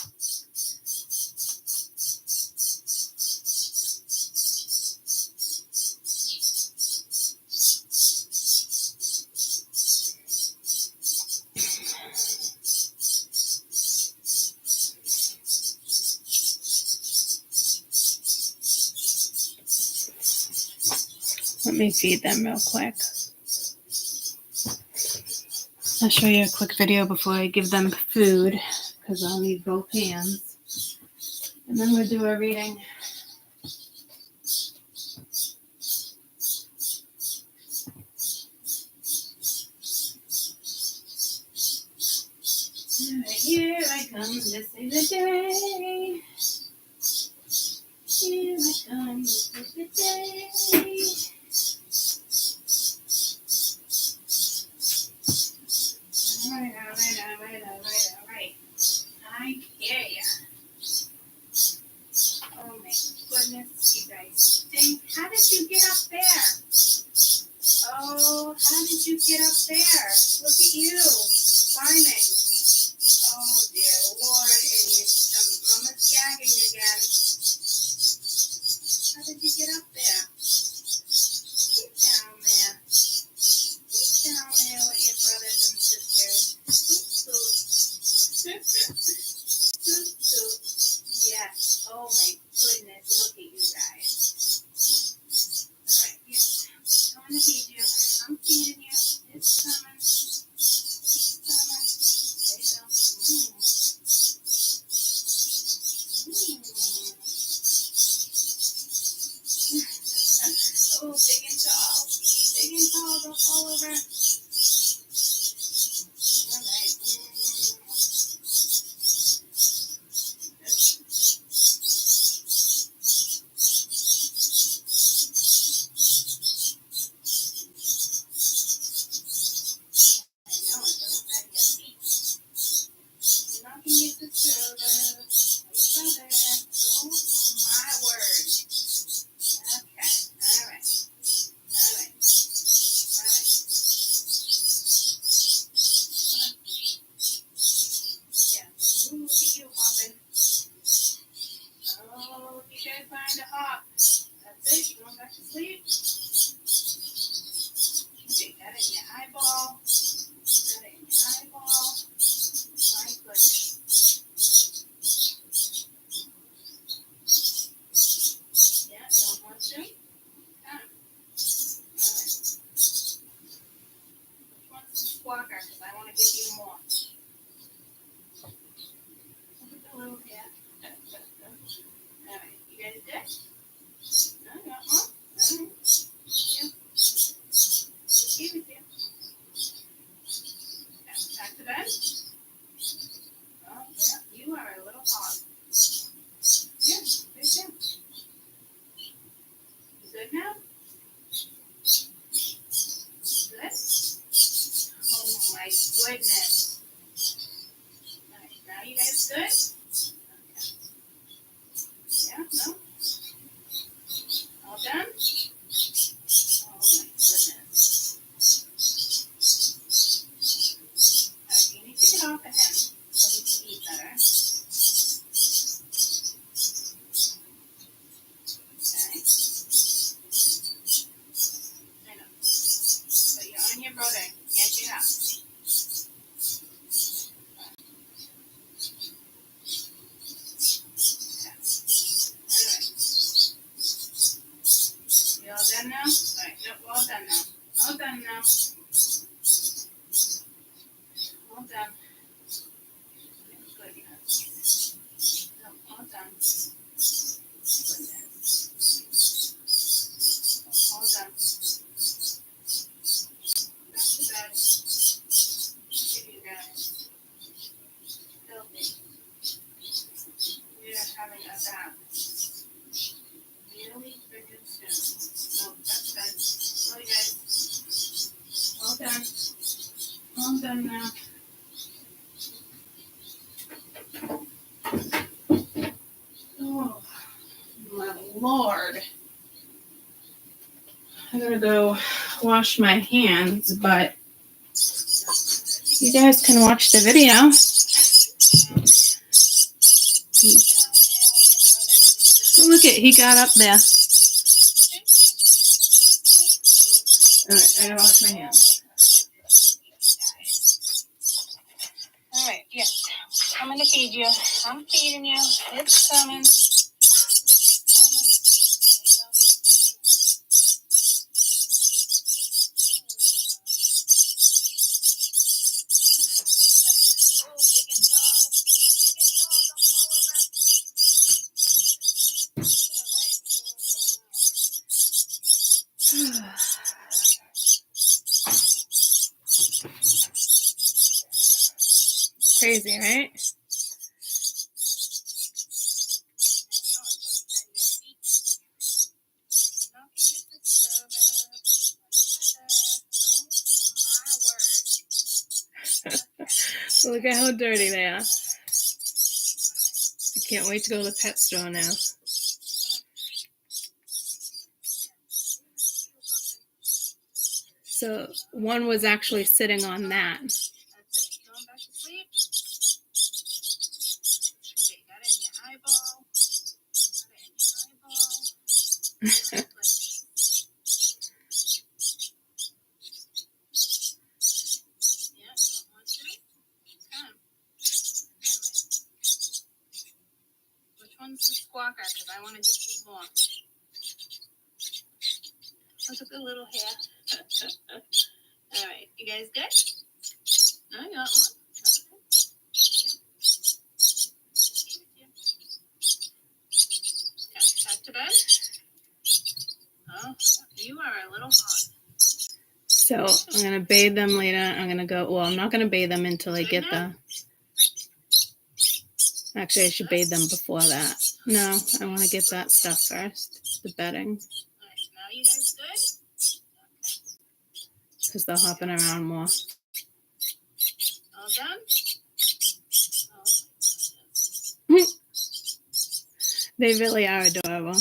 Let me feed them real quick. I'll show you a quick video before I give them food because I'll need both hands. And then we'll do a reading. Alright, here I come, this is the day. Here I come, this is the day. All right. I hear ya. Oh my goodness, you guys stink. How did you get up there? Oh, how did you get up there? Look at you, climbing. Oh dear Lord, and Mama's gagging again. How did you get up there? Get down there. Get down there with your brothers and sisters. Yes. Oh my goodness. Look at you guys. Alright, yeah. I'm gonna feed you. I'm feeding you. It's coming. It's coming. There you go. Oh, big and tall. Big and tall. Don't fall over. Goodness. All right, now you guys good? Okay. Yeah, no? All done? Oh my goodness. All right, you need to done now? All right, nope, all done now. All done now. All done. Goodness. Nope, all done. Goodness. All done. Back to bed. Look at you guys. Filthy. We are having a bath. Really freaking soon. No, back to bed. Oh, you guys. All done. All done now. Oh, my Lord. I'm going to go wash my hands, but you guys can watch the video. Look at, he got up there. All right, I gotta wash my hands. All right, yes. I'm gonna feed you. I'm feeding you. It's coming. Crazy, right? Look at how dirty they are. I can't wait to go to the pet store now. So one was actually sitting on that. One's the squawker because I want to give you more. Look at the little hair. All right, you guys good? I got one. Okay, back to bed. Oh, you are a little hot. So I'm gonna bathe them later. I'm gonna go. Well, I'm not gonna bathe them until I get the. Actually, I should bathe them before that. No, I want to get that stuff first. The bedding. All right, now you guys good? Because they're hopping around more. All done? Oh, they really are adorable.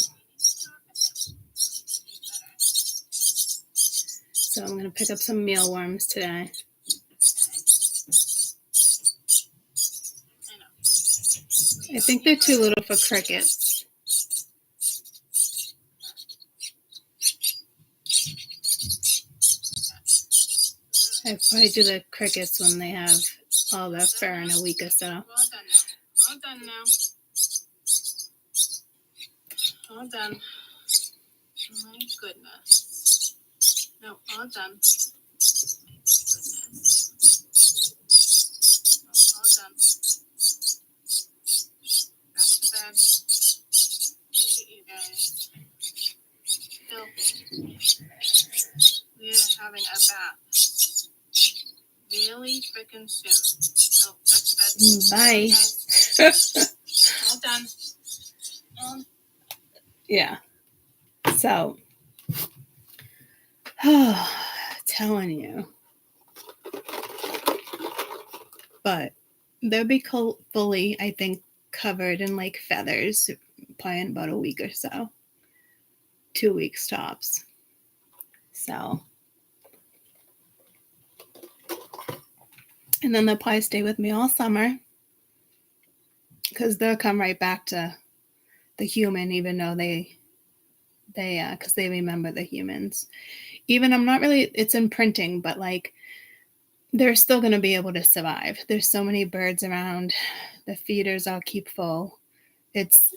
So I'm going to pick up some mealworms today. I think they're too little for crickets. I probably do the crickets when they have all their fur in a week or so. All done now. All done now. All done. Oh my goodness. No, all done. Goodness. No, all done. Back to bed. Look at you guys. Filthy. We are having a bath. Really freaking soon. No, back to bed. Bye. All done. Yeah. So, telling you. But they'll be fully, I think, covered in like feathers probably in about a week or so. 2 weeks tops. So. And then they'll probably stay with me all summer. Because they'll come right back to the human, even though because they remember the humans. Even I'm not really, it's imprinting, but like they're still going to be able to survive. There's so many birds around. The feeders all keep full. It's,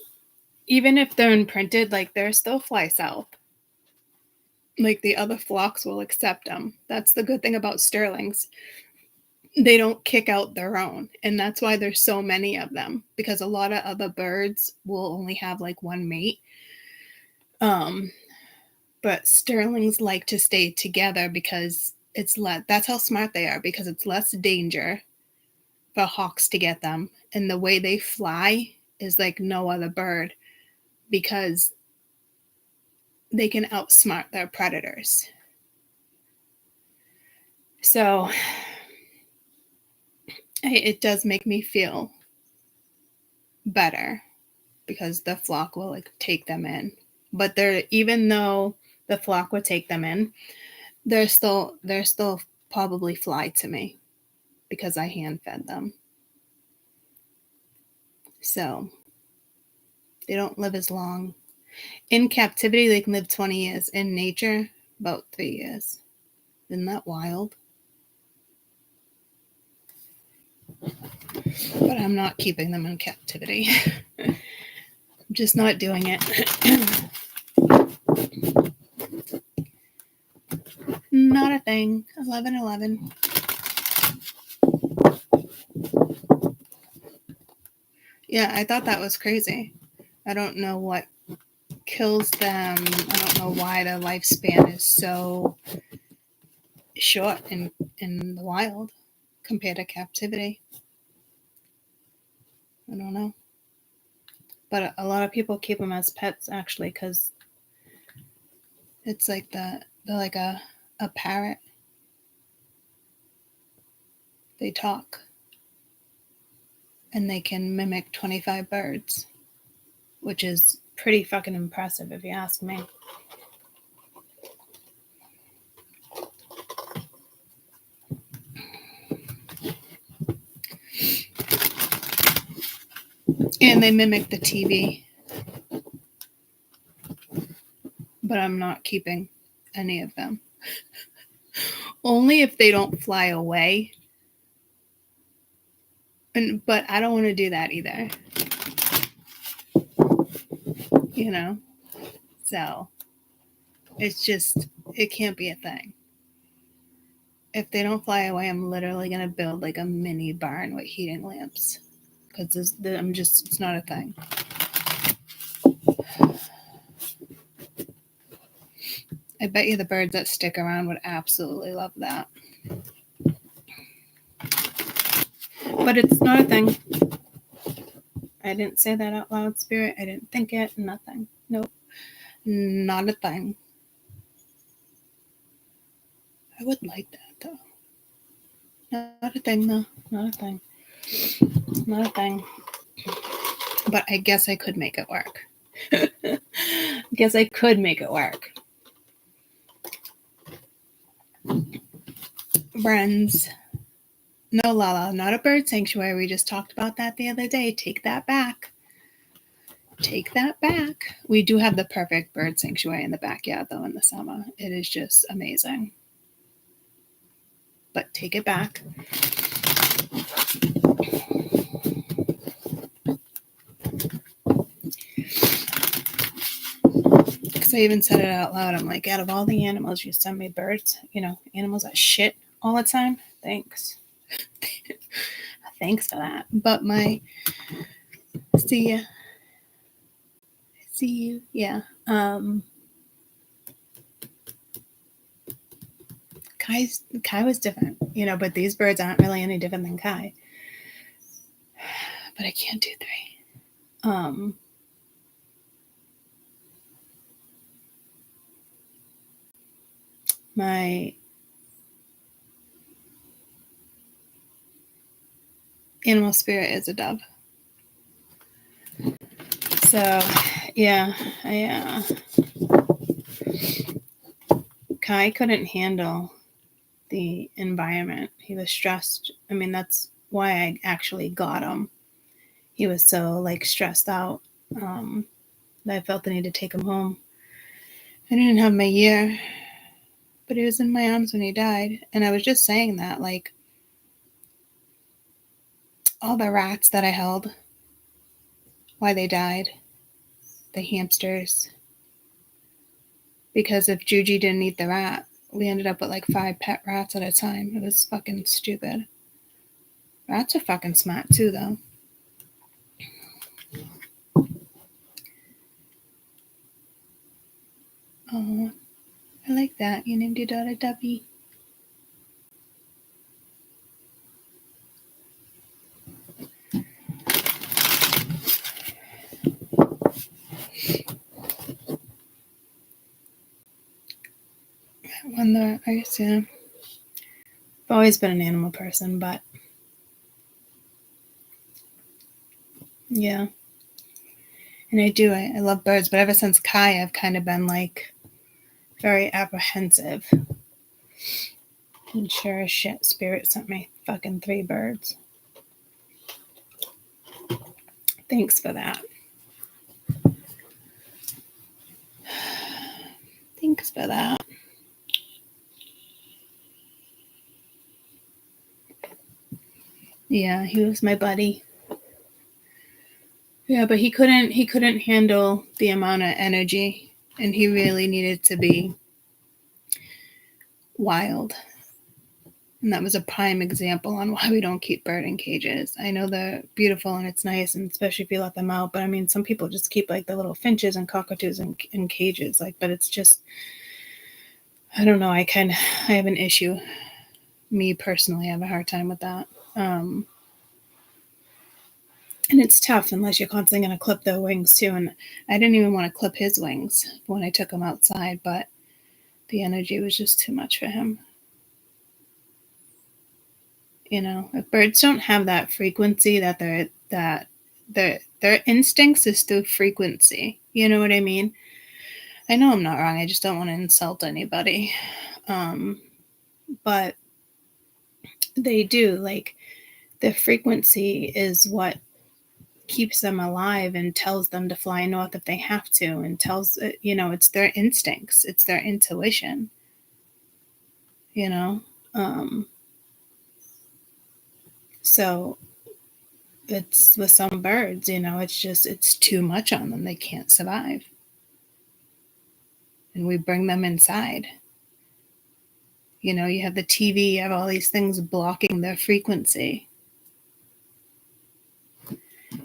even if they're imprinted, like they're still fly south. like the other flocks will accept them. That's the good thing about Sterlings. They don't kick out their own, and that's why there's so many of them, because a lot of other birds will only have like one mate. But Sterlings like to stay together because it's less, that's how smart they are, because it's less danger for hawks to get them, and the way they fly is like no other bird, because they can outsmart their predators. So it does make me feel better, because the flock will like take them in. But they're, even though the flock would take them in, they're still probably fly to me because I hand fed them. So they don't live as long. In captivity, they can live 20 years. In nature, about 3 years. Isn't that wild? But I'm not keeping them in captivity. I'm just not doing it. Not a thing. 11-11. Yeah, I thought that was crazy. I don't know what kills them. I don't know why the lifespan is so short in the wild compared to captivity. I don't know. But a lot of people keep them as pets, actually, because it's like they're like a parrot. They talk. And they can mimic 25 birds, which is pretty fucking impressive if you ask me. And they mimic the TV. But I'm not keeping any of them. Only if they don't fly away. But I don't want to do that either. You know? So it's just, it can't be a thing. If they don't fly away, I'm literally going to build like a mini barn with heating lamps. Because it's not a thing. I bet you the birds that stick around would absolutely love that. But it's not a thing. I didn't say that out loud, Spirit. I didn't think it. Nothing. Nope. Not a thing. I would like that, though. Not a thing, though. Not a thing. Not a thing. But I guess I could make it work. Friends. No, Lala, not a bird sanctuary. We just talked about that the other day. Take that back. Take that back. We do have the perfect bird sanctuary in the backyard, though, in the summer. It is just amazing. But take it back. Because I even said it out loud. I'm like, out of all the animals, you send me birds, animals that shit all the time. Thanks. Thanks for that. But see you. Yeah. Kai was different, but these birds aren't really any different than Kai. But I can't do 3. My animal spirit is a dove. So, yeah, Kai couldn't handle the environment. He was stressed. I mean, that's why I actually got him. He was so stressed out that I felt the need to take him home. I didn't have him a year, but he was in my arms when he died. And I was just saying that, all the rats that I held, why they died, the hamsters, Because if Juji didn't eat the rat, we ended up with like 5 pet rats at a time. It was fucking stupid. Rats are fucking smart too, though. Oh, I like that. You named your daughter Debbie. I wonder, I guess, yeah. I've always been an animal person, but yeah. And I do, I love birds, but ever since Kai, I've kind of been like very apprehensive. And sure as shit, Spirit sent me fucking 3 birds. Thanks for that. Thanks for that. Yeah, he was my buddy. Yeah, but he couldn't handle the amount of energy, and he really needed to be wild. And that was a prime example on why we don't keep bird in cages. I know they're beautiful and it's nice, and especially if you let them out. But I mean, some people just keep like the little finches and cockatoos in cages. Like, but it's just, I don't know. I have an issue. Me personally, I have a hard time with that. And it's tough unless you're constantly going to clip their wings too. And I didn't even want to clip his wings when I took him outside, but the energy was just too much for him. You know, if birds don't have that frequency that their instincts is through frequency. You know what I mean? I know I'm not wrong. I just don't want to insult anybody. But they do. Like, the frequency is what keeps them alive and tells them to fly north if they have to, and tells, you know, it's their instincts. It's their intuition. You know? So it's with some birds, you know, it's too much on them. They can't survive. And we bring them inside. You know, you have the TV, you have all these things blocking their frequency.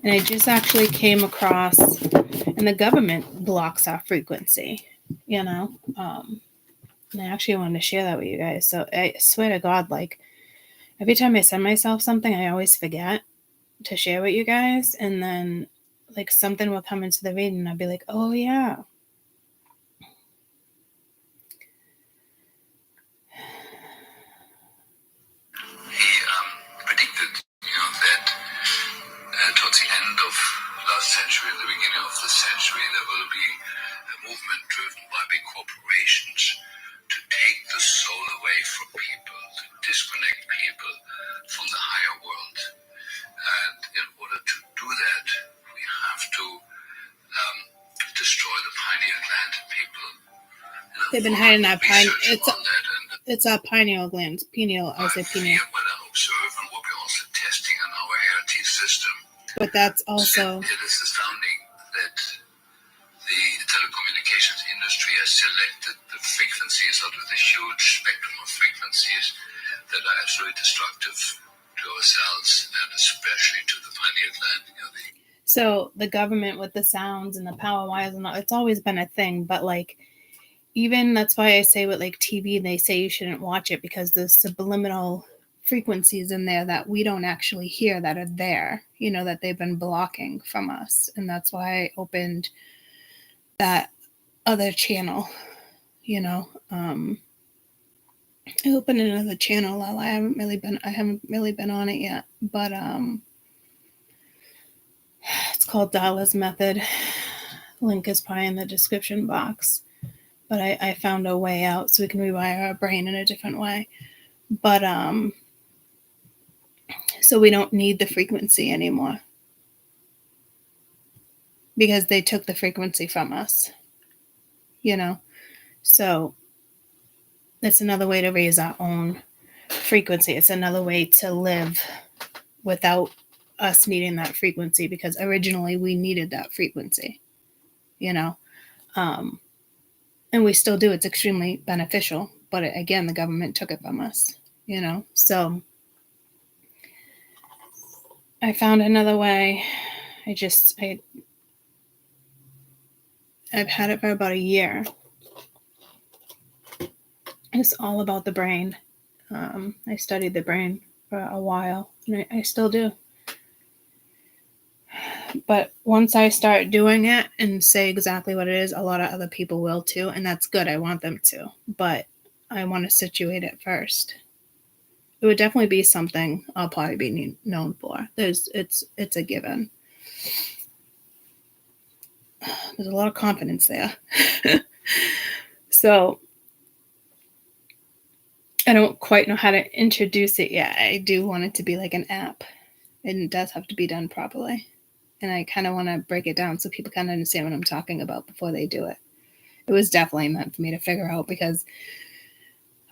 And I just actually came across, and the government blocks our frequency, you know. And I actually wanted to share that with you guys. So I swear to God, like, every time I send myself something, I always forget to share with you guys. And then, like, something will come into the reading, and I'll be like, oh, yeah. They've been hiding that pine. It's our pineal glands. Pineal, I say pineal. But that's also. It is astounding that the telecommunications industry has selected the frequencies out of the huge spectrum of frequencies that are absolutely destructive to ourselves and especially to the pineal gland. You know, so the government with the sounds and the power wires and all, it's always been a thing, but like, even that's why I say with like TV, they say you shouldn't watch it because there's subliminal frequencies in there that we don't actually hear that are there, you know, that they've been blocking from us. And that's why I opened that other channel, you know. I opened another channel. I haven't really been on it yet, but it's called Dallas Method. Link is probably in the description box. But I found a way out so we can rewire our brain in a different way. But so we don't need the frequency anymore because they took the frequency from us, you know. So it's another way to raise our own frequency. It's another way to live without us needing that frequency, because originally we needed that frequency, you know. And we still do. It's extremely beneficial. But again, the government took it from us, So I found another way. I've had it for about a year. It's all about the brain. I studied the brain for a while, and I still do. But once I start doing it and say exactly what it is, a lot of other people will too, and that's good. I want them to, but I want to situate it first. It would definitely be something I'll probably be known for. It's a given. There's a lot of confidence there. So I don't quite know how to introduce it yet. I do want it to be like an app, and it does have to be done properly. And I kind of want to break it down so people kind of understand what I'm talking about before they do it. It was definitely meant for me to figure out because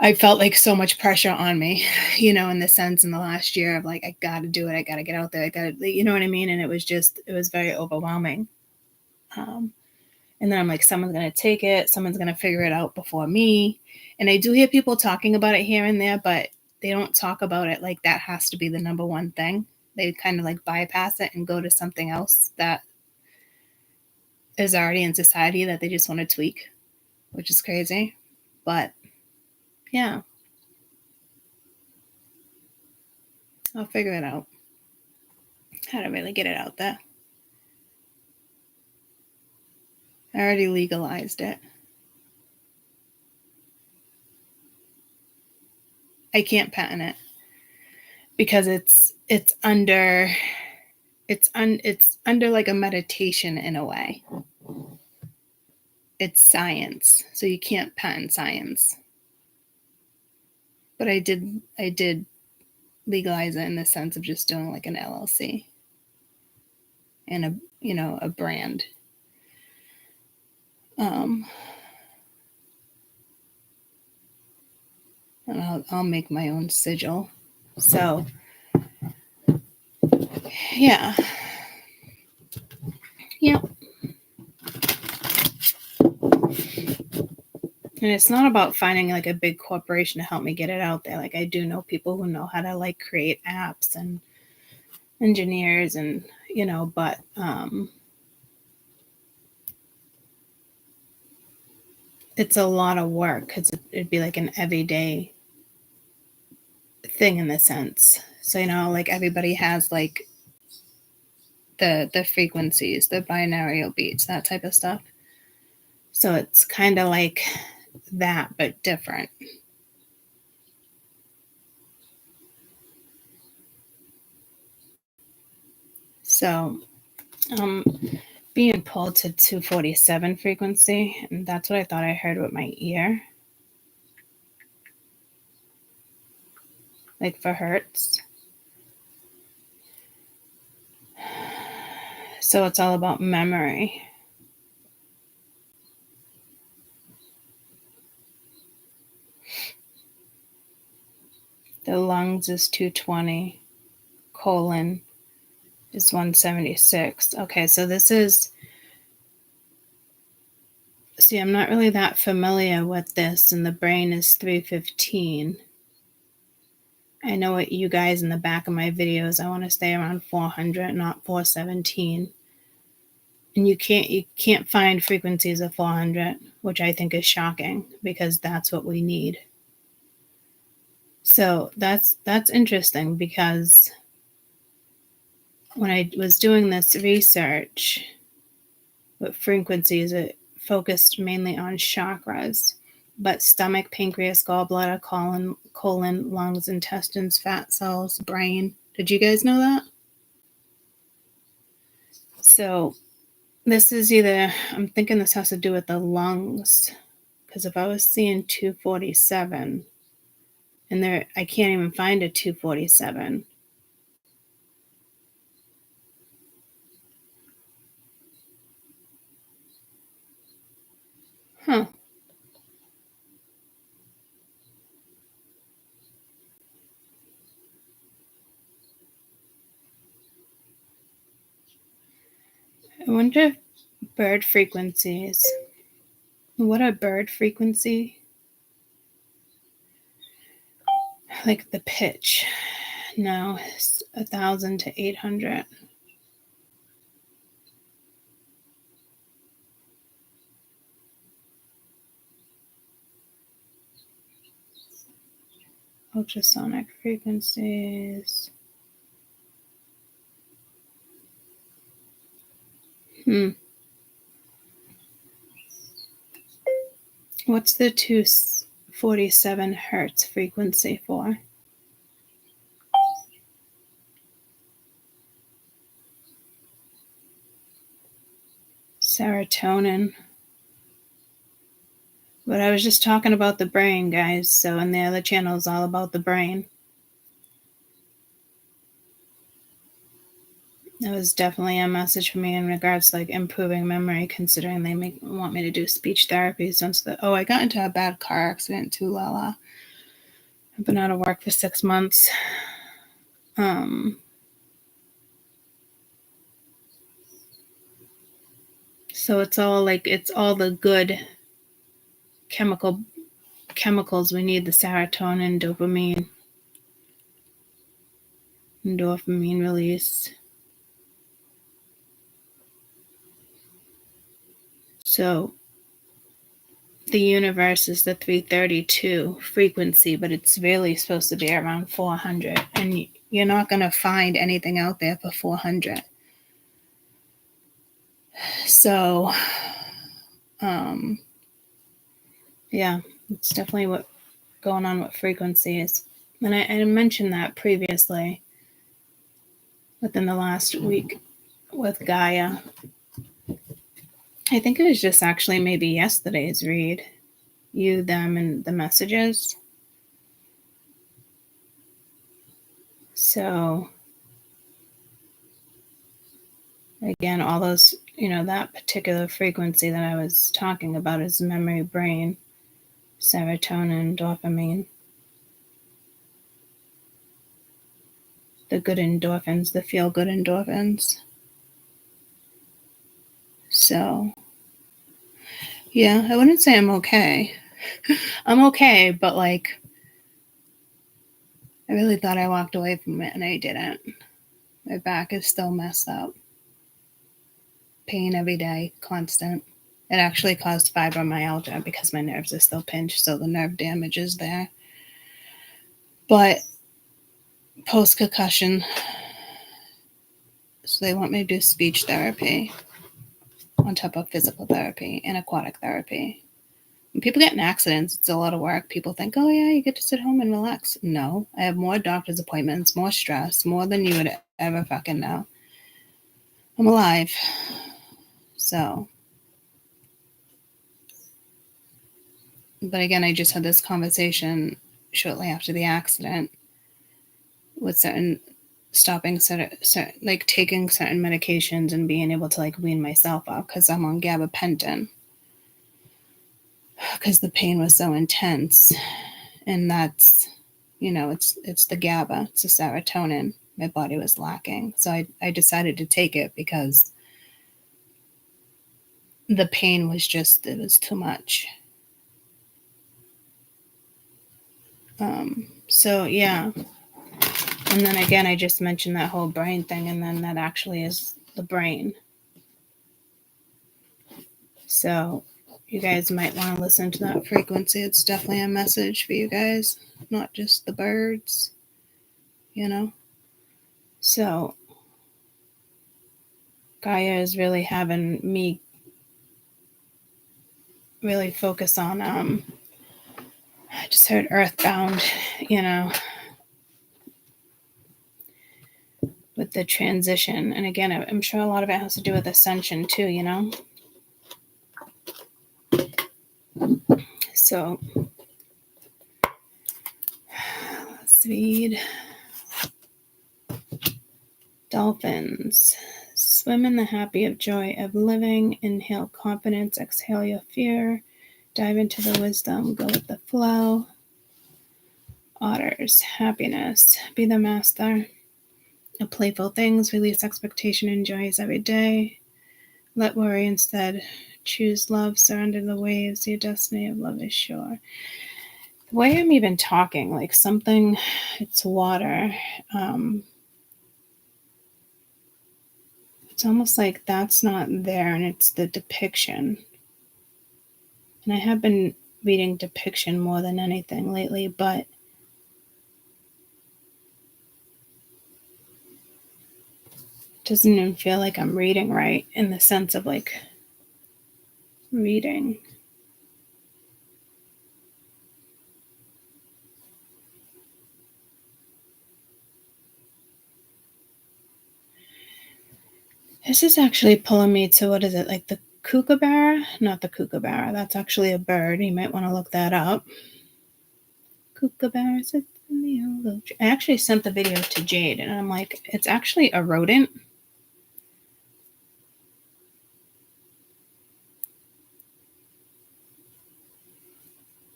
I felt like so much pressure on me, in the sense in the last year of like, I got to do it. I got to get out there. I got to, you know what I mean? And it was very overwhelming. And then I'm like, someone's going to take it. Someone's going to figure it out before me. And I do hear people talking about it here and there, but they don't talk about it like that has to be the number one thing. They kind of like bypass it and go to something else that is already in society that they just want to tweak, which is crazy. But yeah, I'll figure it out. How to really get it out there. I already legalized it. I can't patent it because it's under like a meditation in a way. It's science, so you can't patent science. But I did legalize it in the sense of just doing like an LLC and a brand. And I'll make my own sigil. So yeah. Yep. And it's not about finding like a big corporation to help me get it out there. Like I do know people who know how to like create apps and engineers and but it's a lot of work because it'd be like an everyday thing in the sense. So like everybody has like the frequencies, the binaural beats, that type of stuff. So it's kind of like that, but different. So being pulled to 247 frequency, and that's what I thought I heard with my ear. Like for hertz. So it's all about memory. The lungs is 220, colon is 176. Okay, so this is, see, I'm not really that familiar with this, and the brain is 315. I know what you guys in the back of my videos, I want to stay around 400, not 417. And you can't find frequencies of 400, which I think is shocking because that's what we need. So that's interesting because when I was doing this research with frequencies, it focused mainly on chakras, but stomach, pancreas, gallbladder, colon, lungs, intestines, fat cells, brain. Did you guys know that? So this is either, I'm thinking this has to do with the lungs, because if I was seeing 247, and there, I can't even find a 247. Huh. I wonder if bird frequencies What a bird frequency. Like the pitch now is 1,000 to 800. Ultrasonic frequencies. What's the 247 hertz frequency for? Serotonin. But I was just talking about the brain, guys. So, and the other channel is all about the brain. That was definitely a message for me in regards to like improving memory, considering they want me to do speech therapy since I got into a bad car accident too, Lala. I've been out of work for 6 months. So it's all the good chemicals we need, the serotonin, dopamine, endorphin release. So the universe is the 332 frequency, but it's really supposed to be around 400. And you're not going to find anything out there for 400. So, yeah, it's definitely what's going on with frequencies. And I mentioned that previously within the last week with Gaia. I think it was just actually maybe yesterday's read. You, them, and the messages. So, again, all those, that particular frequency that I was talking about is memory, brain, serotonin, dopamine. The good endorphins, the feel-good endorphins. So, yeah, I wouldn't say I'm okay. I'm okay, but like, I really thought I walked away from it and I didn't. My back is still messed up. Pain every day, constant. It actually caused fibromyalgia because my nerves are still pinched, so the nerve damage is there. But post-concussion, so they want me to do speech therapy on top of physical therapy and aquatic therapy. When people get in accidents, it's a lot of work. People think, oh yeah, you get to sit home and relax. No, I have more doctor's appointments, more stress, more than you would ever fucking know. I'm alive. So, but again, I just had this conversation shortly after the accident with stopping certain like taking certain medications and being able to like wean myself off because I'm on gabapentin because the pain was so intense. And that's, it's the GABA, it's the serotonin my body was lacking. So I decided to take it because the pain was it was too much. So yeah. And then again, I just mentioned that whole brain thing, and then that actually is the brain. So you guys might want to listen to that frequency. It's definitely a message for you guys, not just the birds, So Gaia is really having me really focus on, I just heard earthbound, with the transition. And again, I'm sure a lot of it has to do with ascension too, So let's read. Dolphins. Swim in the happy of joy of living. Inhale confidence. Exhale your fear. Dive into the wisdom. Go with the flow. Otters. Happiness. Be the master of playful things. Release expectation and joys every day. Let worry instead Choose love, surrender the waves, your destiny of love is sure. The way I'm even talking, like something, it's water. It's almost like that's not there and it's the depiction. And I have been reading depiction more than anything lately, but it doesn't even feel like I'm reading right in the sense of like reading. This is actually pulling me to, what is it, like the kookaburra? Not the kookaburra. That's actually a bird. You might want to look that up. Kookaburra sits in the hollow tree. I actually sent the video to Jade, and I'm like, it's actually a rodent.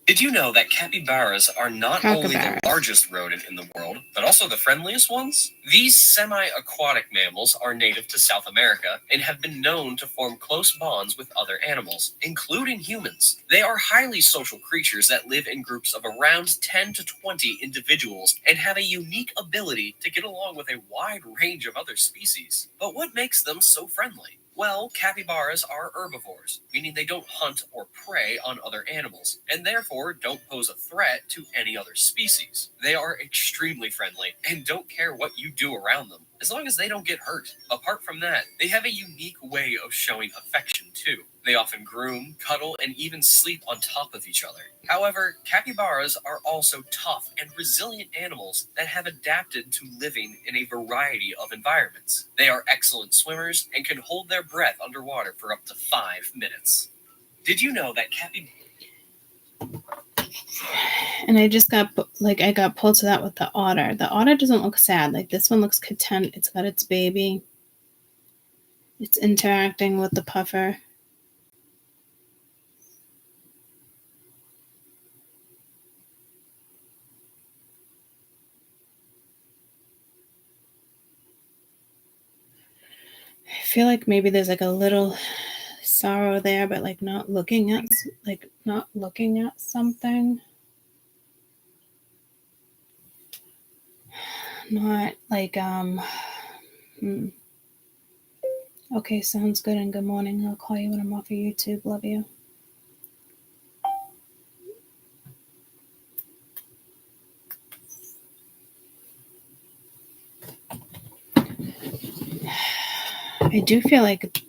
Did you know that capybaras are not only the largest rodent in the world, but also the friendliest ones? These semi-aquatic mammals are native to South America and have been known to form close bonds with other animals, including humans. They are highly social creatures that live in groups of around 10 to 20 individuals and have a unique ability to get along with a wide range of other species. But what makes them so friendly? Well, capybaras are herbivores, meaning they don't hunt or prey on other animals, and therefore don't pose a threat to any other species. They are extremely friendly and don't care what you do around them, as long as they don't get hurt. Apart from that, they have a unique way of showing affection too. They often groom, cuddle, and even sleep on top of each other. However, capybaras are also tough and resilient animals that have adapted to living in a variety of environments. They are excellent swimmers and can hold their breath underwater for up to 5 minutes. Did you know that And I just got, like, I got pulled to that with the otter. The otter doesn't look sad. Like, this one looks content. It's got its baby. It's interacting with the puffer. I feel like maybe there's like a little sorrow there, but like not looking at something. Not like Okay, sounds good, and good morning. I'll call you when I'm off of YouTube. Love you. I do feel like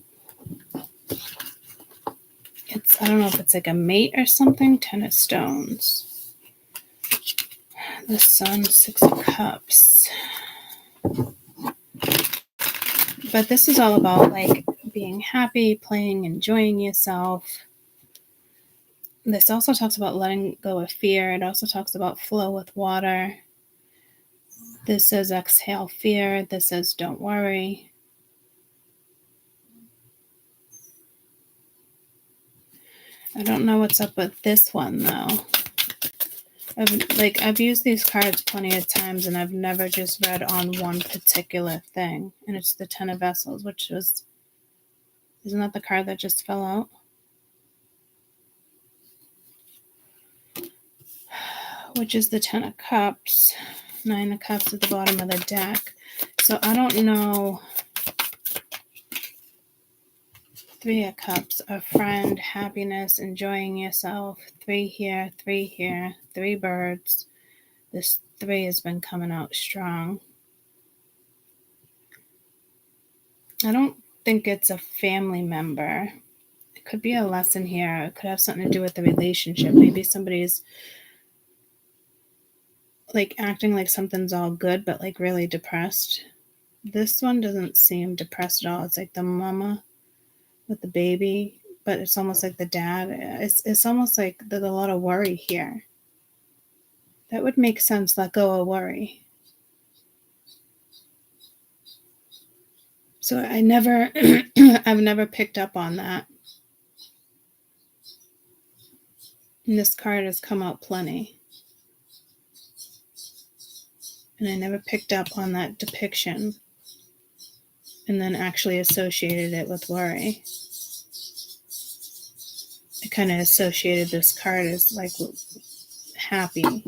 it's, I don't know if it's like a mate or something. 10 of stones. The sun, 6 of cups. But this is all about like being happy, playing, enjoying yourself. This also talks about letting go of fear. It also talks about flow with water. This says exhale fear. This says don't worry. I don't know what's up with this one though. I've used these cards plenty of times and I've never just read on one particular thing. And it's the 10 of Vessels, which was, isn't that the card that just fell out? Which is the 10 of Cups. 9 of Cups at the bottom of the deck. So I don't know. 3 of Cups, a friend, happiness, enjoying yourself. 3 here, 3 here, 3 birds. This 3 has been coming out strong. I don't think it's a family member. It could be a lesson here. It could have something to do with the relationship. Maybe somebody's like acting like something's all good, but like really depressed. This one doesn't seem depressed at all. It's like the mama with the baby, but it's almost like the dad. It's almost like there's a lot of worry here. That would make sense. Let go of worry. So I've never picked up on that. And this card has come out plenty. And I never picked up on that depiction and then actually associated it with worry. kind of associated this card as like happy.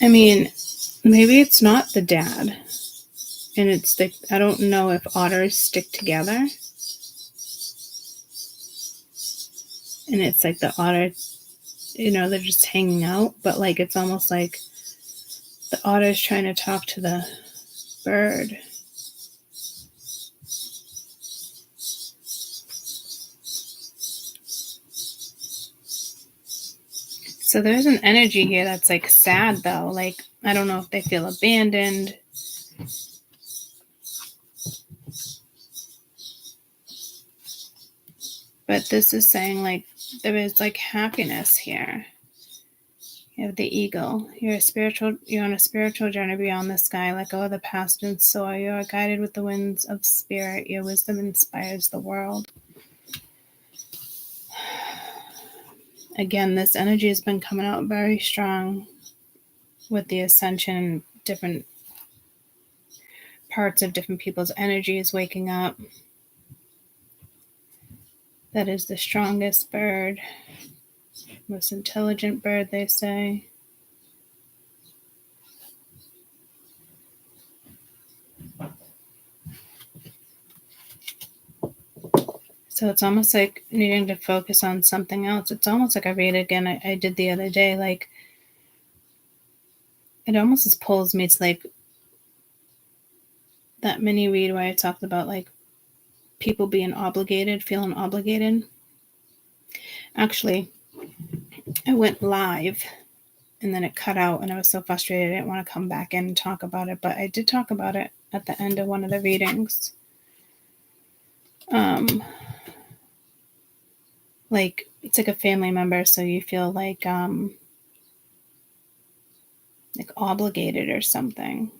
I mean, maybe it's not the dad. And it's the, I don't know if otters stick together. And it's like the otter, you know, they're just hanging out. But like, it's almost like the otter's trying to talk to the bird. So there's an energy here that's like sad though. Like, I don't know if they feel abandoned. But this is saying like there is like happiness here. You have the eagle. You're on a spiritual journey beyond the sky. Let go of the past and soar. You are guided with the winds of spirit. Your wisdom inspires the world. Again, this energy has been coming out very strong with the ascension. Different parts of different people's energy is waking up. That is the strongest bird, most intelligent bird, they say. So it's almost like needing to focus on something else. It's almost like I read again, I did the other day, like it almost just pulls me to like that mini read where I talked about like people being obligated, feeling obligated. Actually, I went live and then it cut out and I was so frustrated I didn't want to come back in and talk about it, but I did talk about it at the end of one of the readings. Like it's like a family member, so you feel like obligated or something,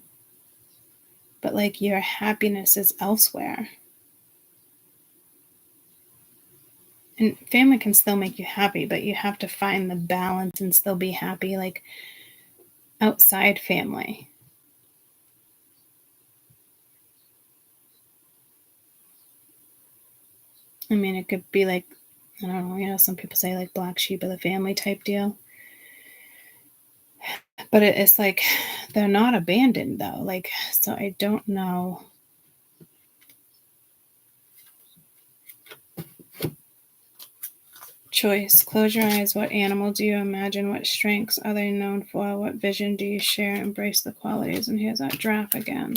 but like your happiness is elsewhere. And family can still make you happy, but you have to find the balance and still be happy, like outside family. I mean, it could be like, I don't know, you know, some people say like black sheep of the family type deal. But it's like they're not abandoned though. Like, so I don't know. Choice. Close your eyes. What animal do you imagine? What strengths are they known for? What vision do you share? Embrace the qualities. And here's that draft again.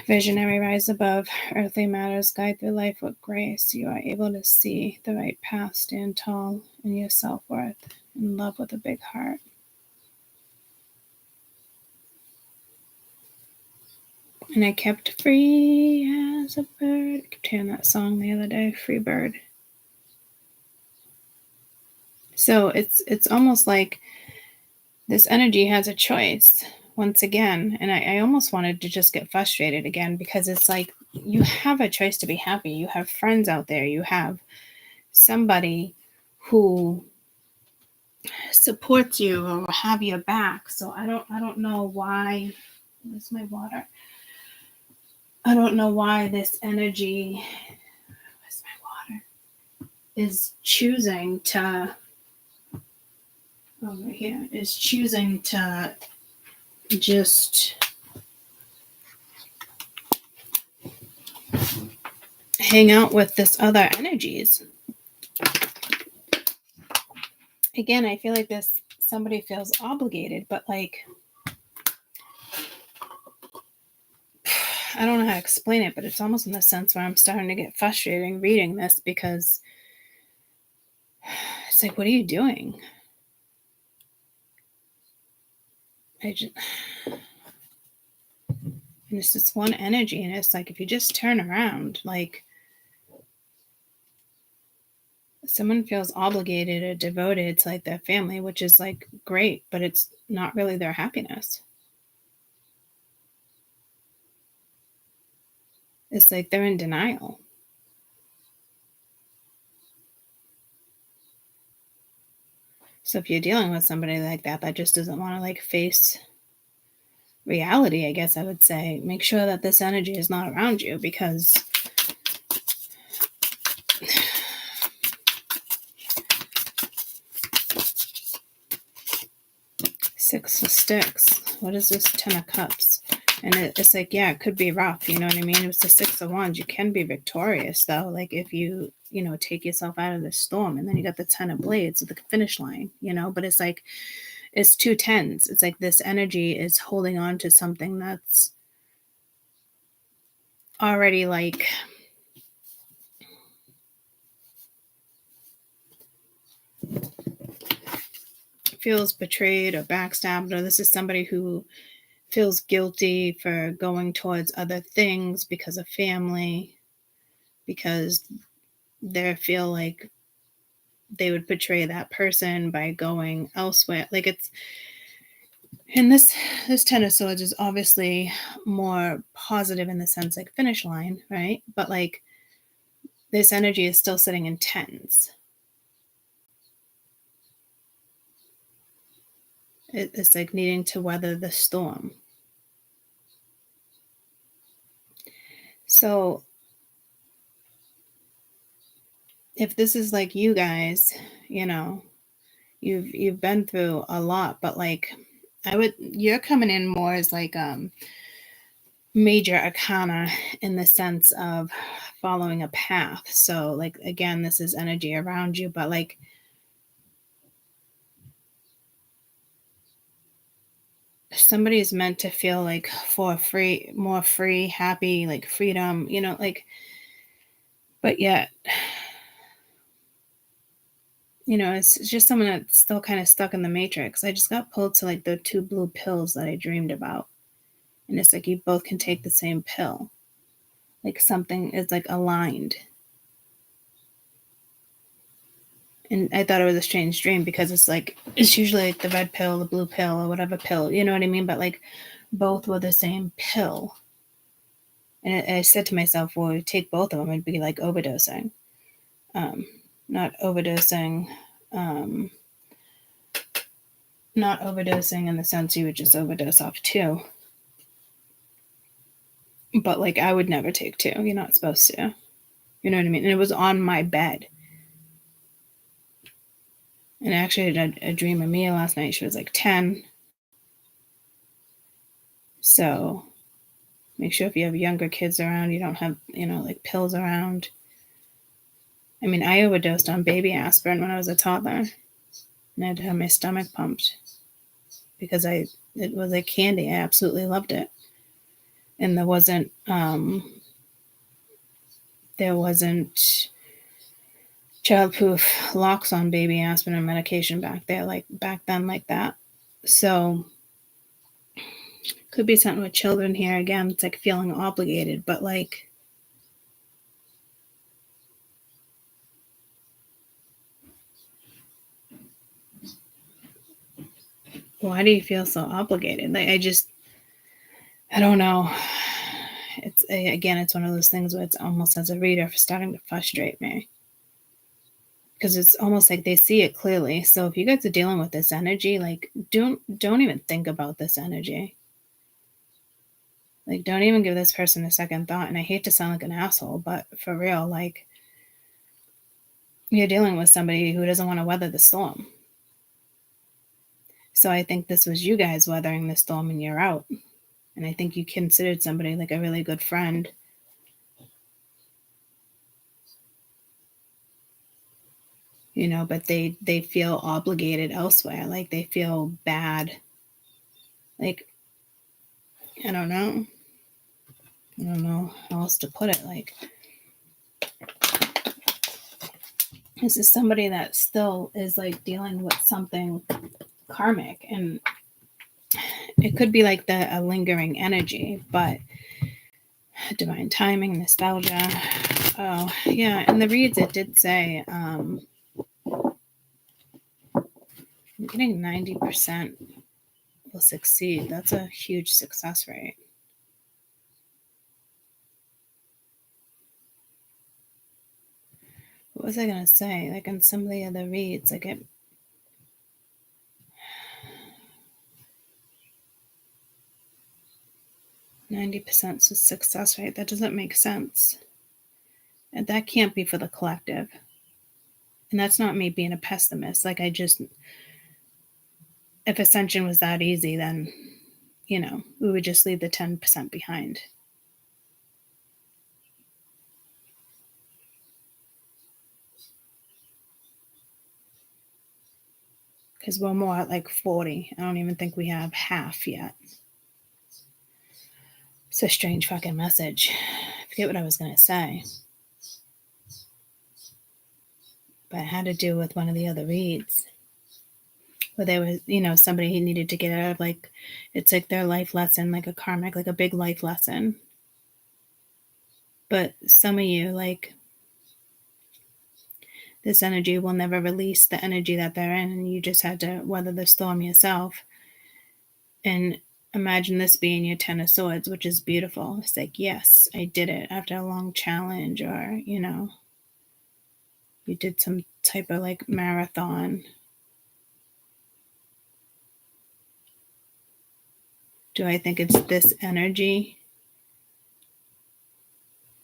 Visionary, rise above earthly matters, guide through life with grace. You are able to see the right path, stand tall in your self-worth, in love with a big heart. And I kept free as a bird. I kept hearing that song the other day, Free Bird. So it's almost like this energy has a choice once again. And I almost wanted to just get frustrated again because it's like you have a choice to be happy. You have friends out there. You have somebody who supports you or have your back. So I don't know why. Where's my water? I don't know why this energy, where's my water, is choosing to, over here, is choosing to just hang out with this other energies. Again, I feel like this, somebody feels obligated, but like, I don't know how to explain it, but it's almost in the sense where I'm starting to get frustrated reading this because it's like, what are you doing? And it's this one energy, and it's like if you just turn around, like someone feels obligated or devoted to like their family, which is like great, but it's not really their happiness. It's like they're in denial. So if you're dealing with somebody like that just doesn't want to like face reality, I guess I would say, make sure that this energy is not around you, because Six of Sticks. What is this? 10 of Cups. And it's like, yeah, it could be rough. You know what I mean? It was the 6 of Wands. You can be victorious, though. Like, if you, take yourself out of the storm. And then you got the 10 of Blades at the finish line, But it's like, it's 2 tens. It's like this energy is holding on to something that's already, like, feels betrayed or backstabbed, or this is somebody who feels guilty for going towards other things because of family, because they feel like they would betray that person by going elsewhere. Like, it's, and this 10 of Swords is obviously more positive in the sense like finish line, right? But like this energy is still sitting in tens. It's like needing to weather the storm. So if this is like you guys, you've been through a lot, but like you're coming in more as like major arcana in the sense of following a path. So like, again, this is energy around you, but like somebody is meant to feel like more free, happy, like freedom, like, but yet, it's just someone that's still kind of stuck in the matrix. I just got pulled to like the 2 blue pills that I dreamed about. And it's like you both can take the same pill. Like something is like aligned. And I thought it was a strange dream because it's like, it's usually like the red pill, the blue pill, or whatever pill, you know what I mean? But like both were the same pill. And I said to myself, well, we take both of them, it'd be like overdosing. Not overdosing in the sense you would just overdose off 2. But like I would never take 2. You're not supposed to. You know what I mean? And it was on my bed. And I actually had a dream of Mia last night. She was like 10. So make sure if you have younger kids around, you don't have, like pills around. I mean, I overdosed on baby aspirin when I was a toddler. And I had to have my stomach pumped because it was like candy. I absolutely loved it. And there wasn't childproof locks on baby aspirin or medication back then like that. So could be something with children here. Again, it's like feeling obligated, but like why do you feel so obligated? Like I don't know. It's one of those things where it's almost as a reader starting to frustrate me. Because it's almost like they see it clearly. So if you guys are dealing with this energy, like don't even think about this energy. Like don't even give this person a second thought. And I hate to sound like an asshole, but for real, like you're dealing with somebody who doesn't want to weather the storm. So I think this was you guys weathering the storm and you're out. And I think you considered somebody like a really good friend. But they feel obligated elsewhere. Like they feel bad. Like, I don't know how else to put it. Like, this is somebody that still is like dealing with something karmic, and it could be like a lingering energy, but divine timing, nostalgia. Oh, yeah. In the reads, it did say, I'm getting 90% will succeed. That's a huge success rate. What was I going to say? Like in some of the other reads, like it. 90% success rate. That doesn't make sense. And that can't be for the collective. And that's not me being a pessimist. Like if ascension was that easy, then, we would just leave the 10% behind. Because we're more at like 40. I don't even think we have half yet. It's a strange fucking message. I forget what I was going to say. But it had to do with one of the other reads. Where there was, somebody he needed to get out of, like, it's like their life lesson, like a karmic, like a big life lesson. But some of you, like, this energy will never release the energy that they're in, and you just had to weather the storm yourself. And imagine this being your 10 of Swords, which is beautiful. It's like, yes, I did it after a long challenge, or, you did some type of like marathon. Do I think it's this energy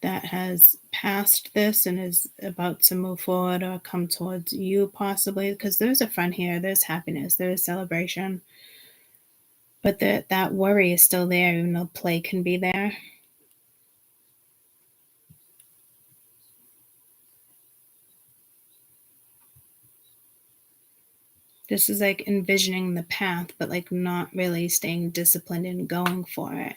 that has passed this and is about to move forward or come towards you possibly? Because there's a front here, there's happiness, there's celebration. But that worry is still there, even though play can be there. This is like envisioning the path, but like not really staying disciplined and going for it.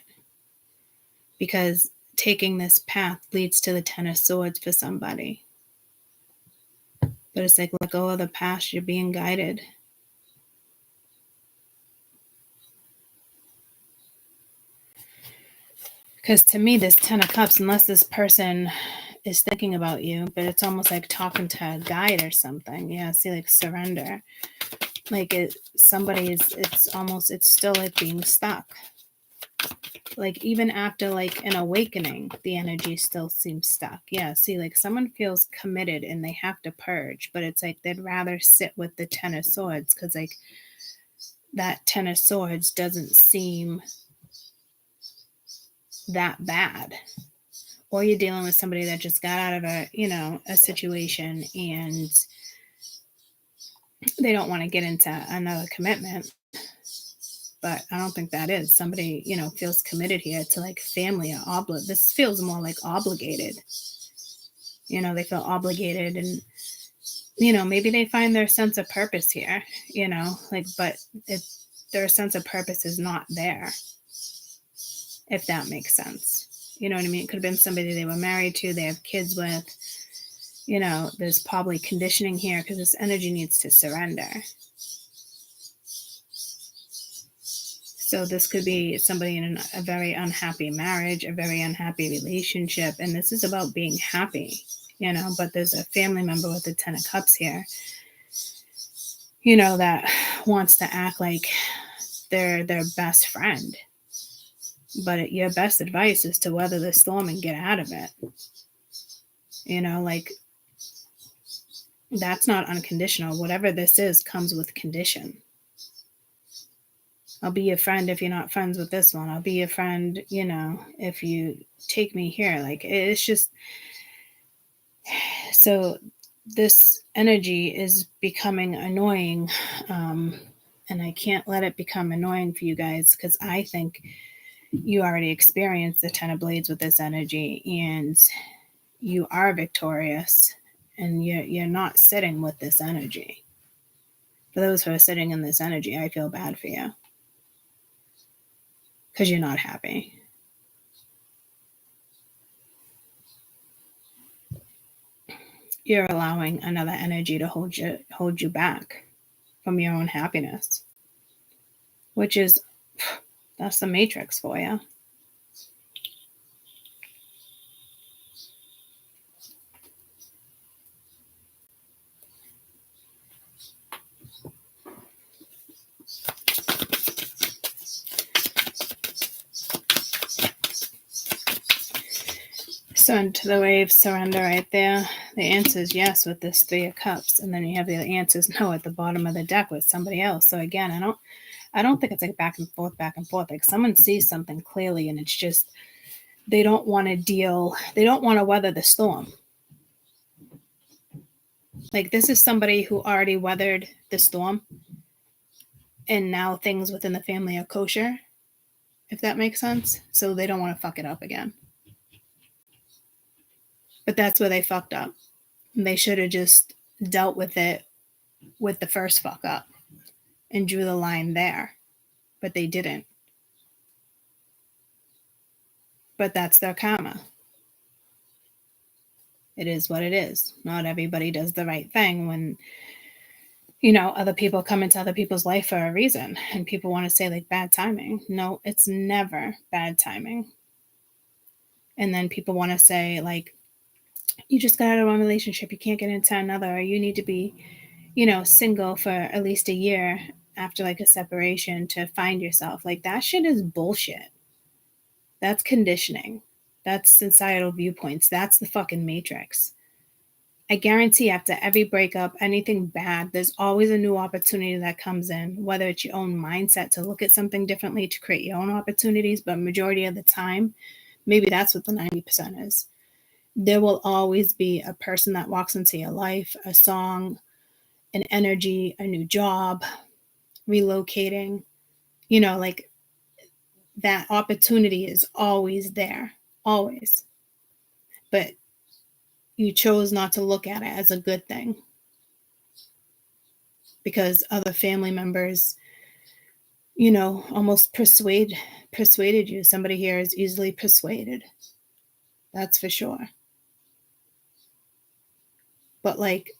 Because taking this path leads to the 10 of Swords for somebody. But it's like, let go of the past, you're being guided. Because to me, this 10 of Cups, unless this person is thinking about you, but it's almost like talking to a guide or something. Yeah, see, like surrender. Like it's still like being stuck. Like even after like an awakening, the energy still seems stuck. Yeah, see, like someone feels committed and they have to purge, but it's like they'd rather sit with the 10 of Swords because like that 10 of Swords doesn't seem that bad. Or you're dealing with somebody that just got out of a situation and they don't want to get into another commitment. But I don't think that is. Somebody, feels committed here to like family or this feels more like obligated. They feel obligated and, maybe they find their sense of purpose here, but their sense of purpose is not there. If that makes sense. You know what I mean? It could have been somebody they were married to, they have kids with, there's probably conditioning here because this energy needs to surrender. So this could be somebody in a very unhappy marriage, a very unhappy relationship. And this is about being happy, but there's a family member with the 10 of Cups here, that wants to act like they're their best friend. But your best advice is to weather the storm and get out of it. Like that's not unconditional. Whatever this is comes with condition. I'll be your friend if you're not friends with this one. I'll be your friend, if you take me here. Like it's just, so this energy is becoming annoying. And I can't let it become annoying for you guys because I think you already experienced the 10 of Blades with this energy and you are victorious and you're not sitting with this energy. For those who are sitting in this energy, I feel bad for you. Because you're not happy. You're allowing another energy to hold you back from your own happiness. Which is, that's the matrix for you. Sun to the wave, surrender right there. The answer is yes with this Three of Cups, and then you have the answers no at the bottom of the deck with somebody else. So again, I don't think it's like back and forth. Like someone sees something clearly, and it's just they don't want to weather the storm. Like this is somebody who already weathered the storm, and now things within the family are kosher, if that makes sense. So they don't want to fuck it up again. But that's where they fucked up. They should have just dealt with it with the first fuck up and drew the line there. But they didn't. But that's their karma. It is what it is. Not everybody does the right thing when, other people come into other people's life for a reason. And people want to say like bad timing. No, it's never bad timing. And then people want to say like, you just got out of one relationship, you can't get into another, or you need to be, single for at least a year after like a separation to find yourself. Like that shit is bullshit. That's conditioning. That's societal viewpoints. That's the fucking matrix. I guarantee after every breakup, anything bad, there's always a new opportunity that comes in, whether it's your own mindset to look at something differently, to create your own opportunities. But majority of the time, maybe that's what the 90% is. There will always be a person that walks into your life, a song, an energy, a new job, relocating, like that opportunity is always there, always. But you chose not to look at it as a good thing because other family members, almost persuaded you. Somebody here is easily persuaded. That's for sure. But like,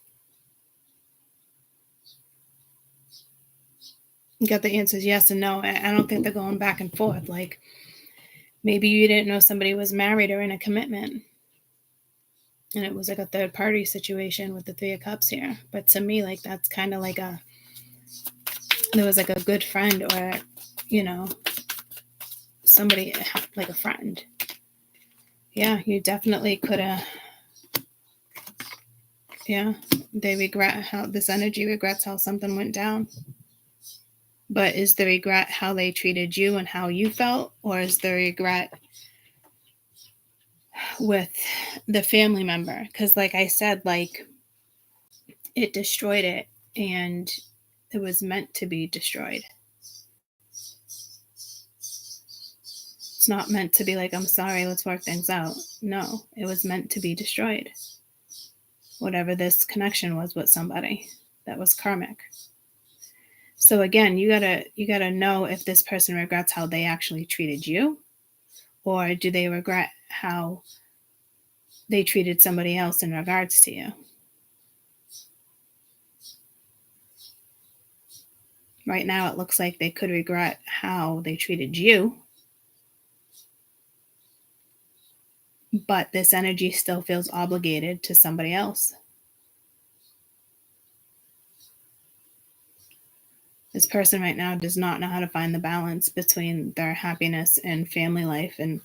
you got the answers yes and no. I don't think they're going back and forth. Like maybe you didn't know somebody was married or in a commitment. And it was like a third party situation with the Three of Cups here. But to me, like that's kind of like there was like a good friend or, somebody like a friend. Yeah, you definitely could have. Yeah, they regret how this energy regrets how something went down. But is the regret how they treated you and how you felt? Or is the regret with the family member? Because like I said, like it destroyed it and it was meant to be destroyed. It's not meant to be like, I'm sorry, let's work things out. No, it was meant to be destroyed. Whatever this connection was with somebody that was karmic. So again, you gotta know if this person regrets how they actually treated you, or do they regret how they treated somebody else in regards to you. Right now, it looks like they could regret how they treated you, but this energy still feels obligated to somebody else. This person right now does not know how to find the balance between their happiness and family life. And,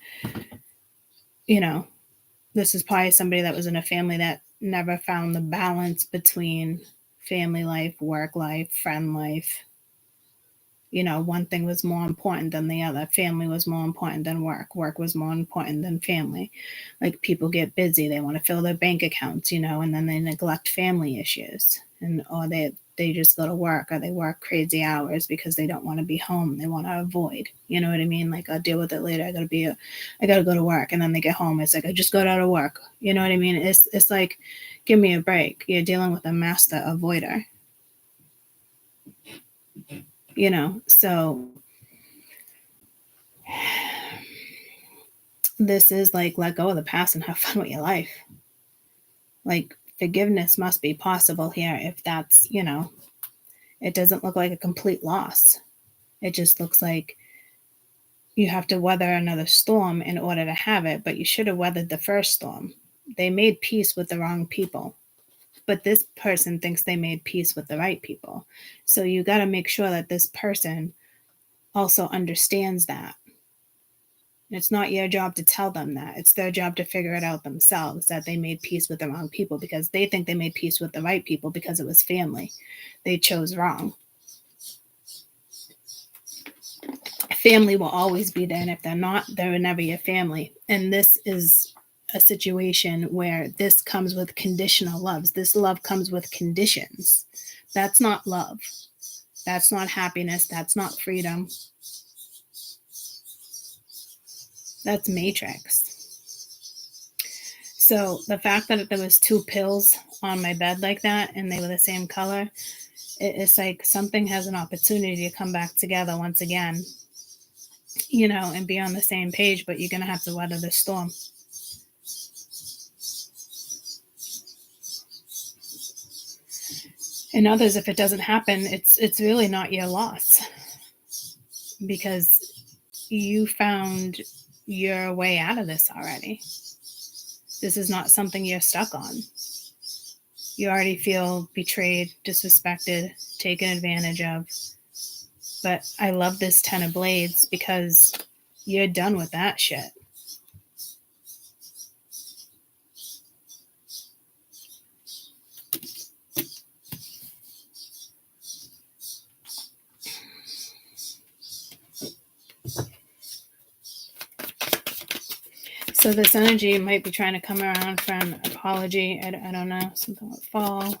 this is probably somebody that was in a family that never found the balance between family life, work life, friend life. One thing was more important than the other. Family was more important than work. Work was more important than family. Like people get busy. They want to fill their bank accounts, and then they neglect family issues. Or they just go to work, or they work crazy hours because they don't want to be home. They want to avoid, you know what I mean? Like I'll deal with it later. I gotta go to work. And then they get home. It's like, I just got out of work. You know what I mean? It's like, give me a break. You're dealing with a master avoider. So this is like, let go of the past and have fun with your life. Like forgiveness must be possible here if that's, it doesn't look like a complete loss. It just looks like you have to weather another storm in order to have it, but you should have weathered the first storm. They made peace with the wrong people, but this person thinks they made peace with the right people. So you got to make sure that this person also understands that It's not your job to tell them that. It's their job to figure it out themselves, that they made peace with the wrong people, because they think they made peace with the right people because it was family. They chose wrong. Family will always be there, and if they're not, they're never your family. And this is a situation where this comes with conditional loves. This love comes with conditions. That's not love. That's not happiness. That's not freedom. That's matrix. So the fact that there was 2 pills on my bed like that and they were the same color, it's like something has an opportunity to come back together once again, you know, and be on the same page, but you're going to have to weather the storm. And others, if it doesn't happen, it's really not your loss, because you found your way out of this already. This is not something you're stuck on. You already feel betrayed, disrespected, taken advantage of. But I love this 10 of Blades because you're done with that shit. So this energy might be trying to come around for an apology. I don't know. Something with fall.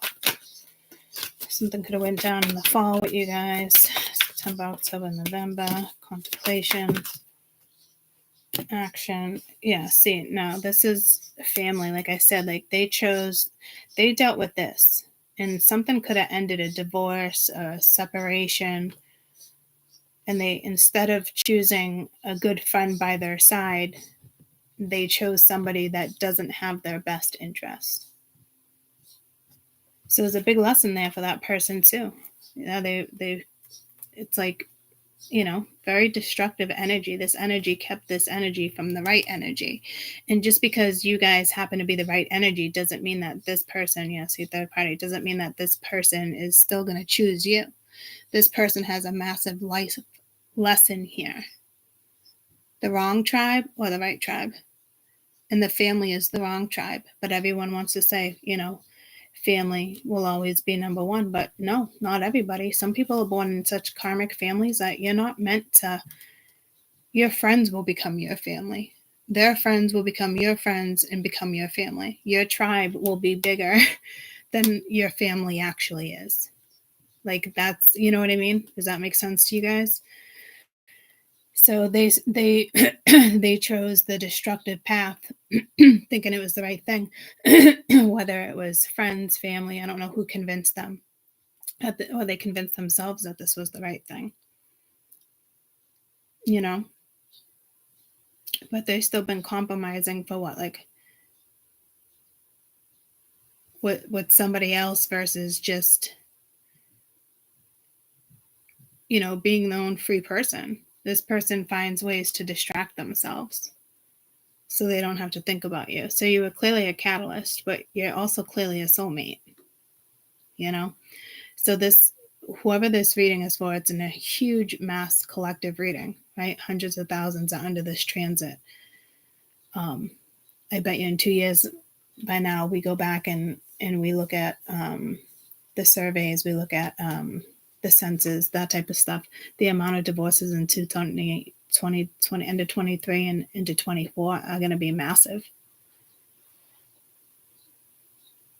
Something could have went down in the fall with you guys. September, October, November. Contemplation. Action. Yeah, see, no, this is family. Like I said, like they dealt with this. And something could have ended a divorce, a separation. And they, instead of choosing a good friend by their side, they chose somebody that doesn't have their best interest. So there's a big lesson there for that person too. You know, it's like, you know, very destructive energy. This energy kept this energy from the right energy. And just because you guys happen to be the right energy doesn't mean that this person, see, third party, doesn't mean that this person is still going to choose you. This person has a massive life lesson here. The wrong tribe or the right tribe. And the family is the wrong tribe. But everyone wants to say, you know, family will always be number one. But no, not everybody. Some people are born in such karmic families that you're not meant to. Your friends will become your family. Their friends will become your friends and become your family. Your tribe will be bigger than your family actually is. Like that's, you know what I mean? Does that make sense to you guys? So they they chose the destructive path, thinking it was the right thing, whether it was friends, family. I don't know who convinced them, or they convinced themselves that this was the right thing. You know, but they've still been compromising for what, like, with somebody else versus just, you know, being their own free person. This person finds ways to distract themselves so they don't have to think about you. So you were clearly a catalyst, but you're also clearly a soulmate, you know? So this, whoever this reading is for, it's in a huge mass collective reading, right? Hundreds of thousands are under this transit. I bet you in 2 years by now, we go back and we look at the surveys, we look at the census, that type of stuff. The amount of divorces in 2020, end of 23 and into 24 are going to be massive,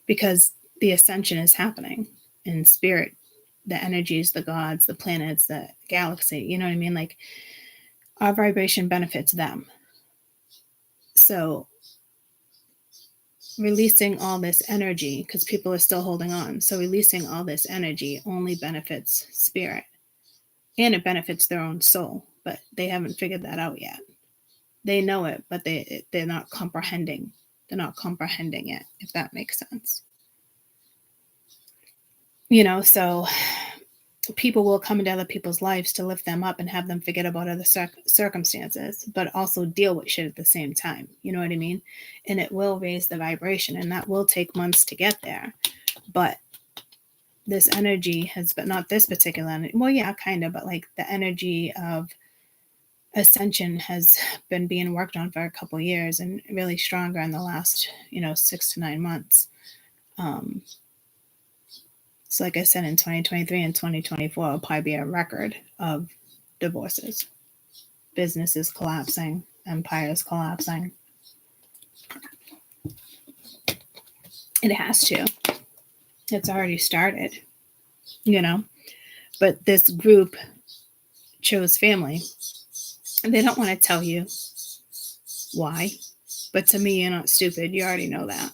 because the ascension is happening in spirit, the energies, the gods, the planets, the galaxy, you know what I mean? Like, our vibration benefits them. So releasing all this energy, because people are still holding on, so releasing all this energy only benefits spirit, and it benefits their own soul, but they haven't figured that out yet. They know it, but they're not comprehending. They're not comprehending it, if that makes sense. You know, so people will come into other people's lives to lift them up and have them forget about other circumstances, but also deal with shit at the same time. You know what I mean? And it will raise the vibration, and that will take months to get there. But this energy has, but not this particular energy. Well, yeah, kind of, but like the energy of ascension has been being worked on for a couple years and really stronger in the last, 6 to 9 months. So like I said, in 2023 and 2024 will probably be a record of divorces, businesses collapsing, empires collapsing. It has to. It's already started, But this group chose family. And they don't want to tell you why. But to me, you're not stupid. You already know that.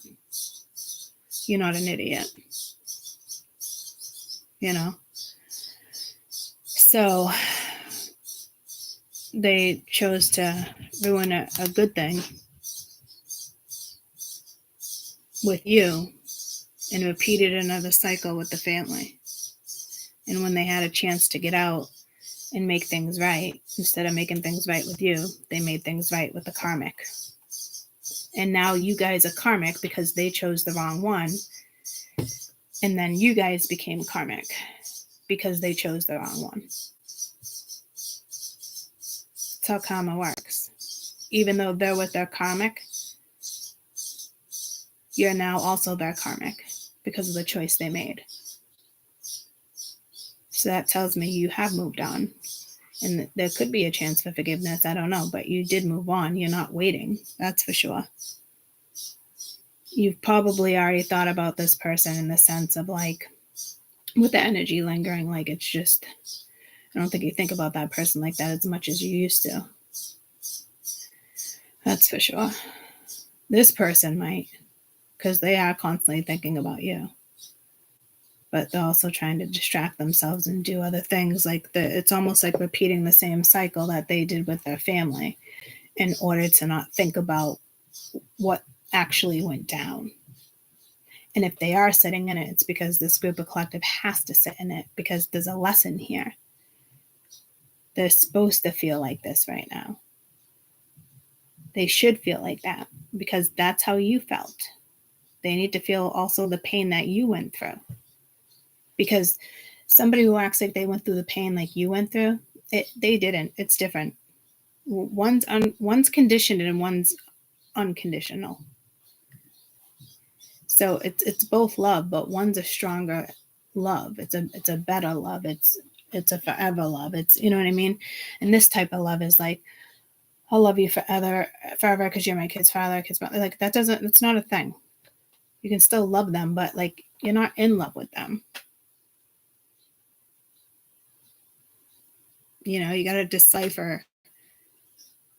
You're not an idiot. So they chose to ruin a good thing with you and repeated another cycle with the family. And when they had a chance to get out and make things right, instead of making things right with you, they made things right with the karmic. And now you guys are karmic because they chose the wrong one. And then you guys became karmic because they chose the wrong one. That's how karma works. Even though they're with their karmic, you're now also their karmic because of the choice they made. So that tells me you have moved on. And there could be a chance for forgiveness. I don't know. But you did move on. You're not waiting. That's for sure. You've probably already thought about this person in the sense of like, with the energy lingering, like it's just, I don't think you think about that person like that as much as you used to. That's for sure. This person might, because they are constantly thinking about you. But they're also trying to distract themselves and do other things. It's almost like repeating the same cycle that they did with their family in order to not think about what actually went down. And if they are sitting in it, it's because this group of collective has to sit in it because there's a lesson here. They're supposed to feel like this right now. They should feel like that because that's how you felt. They need to feel also the pain that you went through. Because somebody who acts like they went through the pain like you went through, they didn't. It's different. One's conditioned and one's unconditional. So it's both love, but one's a stronger love. It's a better love. It's a forever love. It's, you know what I mean? And this type of love is like, I'll love you forever because you're my kid's father, kid's mother. Like that's not a thing. You can still love them, but like you're not in love with them. You got to decipher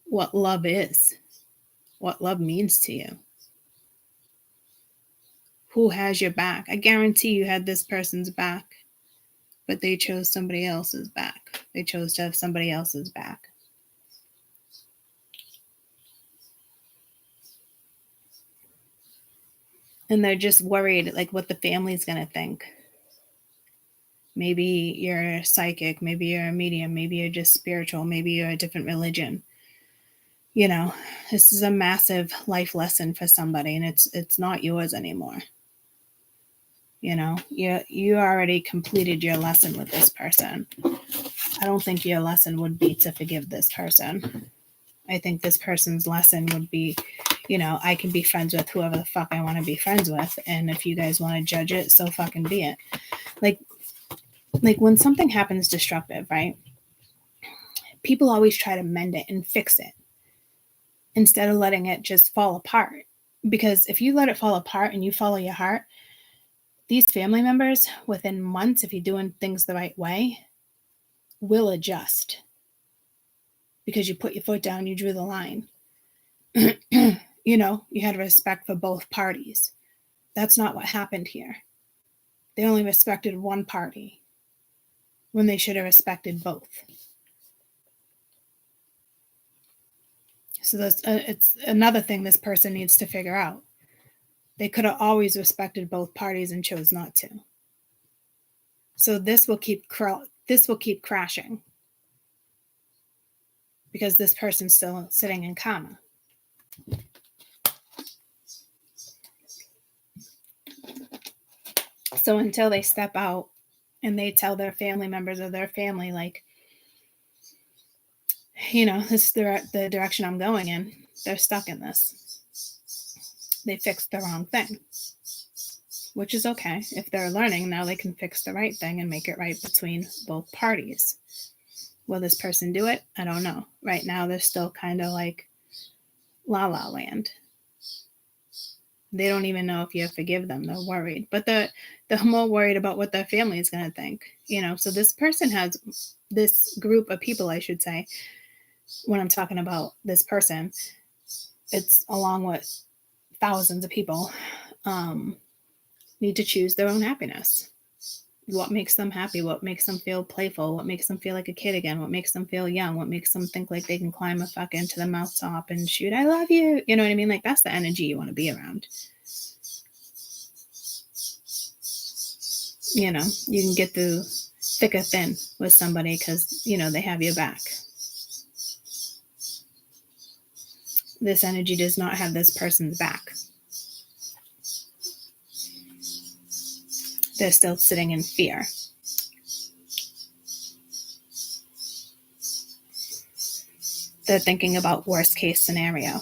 what love is, what love means to you. Who has your back? I guarantee you had this person's back, but they chose somebody else's back. They chose to have somebody else's back. And they're just worried, like, what the family's going to think. Maybe you're psychic. Maybe you're a medium. Maybe you're just spiritual. Maybe you're a different religion. This is a massive life lesson for somebody, and it's not yours anymore. You already completed your lesson with this person. I don't think your lesson would be to forgive this person. I think this person's lesson would be, I can be friends with whoever the fuck I want to be friends with. And if you guys want to judge it, so fucking be it. Like when something happens destructive, right? People always try to mend it and fix it instead of letting it just fall apart. Because if you let it fall apart and you follow your heart, these family members, within months, if you're doing things the right way, will adjust. Because you put your foot down, you drew the line. You had respect for both parties. That's not what happened here. They only respected one party when they should have respected both. So it's another thing this person needs to figure out. They could have always respected both parties and chose not to. So this will keep crashing because this person's still sitting in karma. So until they step out and they tell their family members or their family, like, this is the direction I'm going in. They're stuck in this. They fixed the wrong thing, which is okay. If they're learning, now they can fix the right thing and make it right between both parties. Will this person do it? I don't know. Right now, they're still kind of like la la land. They don't even know if you forgive them. They're worried. But they're more worried about what their family is going to think. So this person has this group of people, I should say, when I'm talking about this person, it's along with thousands of people, need to choose their own happiness. What makes them happy? What makes them feel playful? What makes them feel like a kid again? What makes them feel young? What makes them think like they can climb a fucking to the mountaintop and shoot, I love you. You know what I mean? Like, that's the energy you want to be around. You can get through thick or thin with somebody because, they have your back. This energy does not have this person's back. They're still sitting in fear. They're thinking about worst case scenario.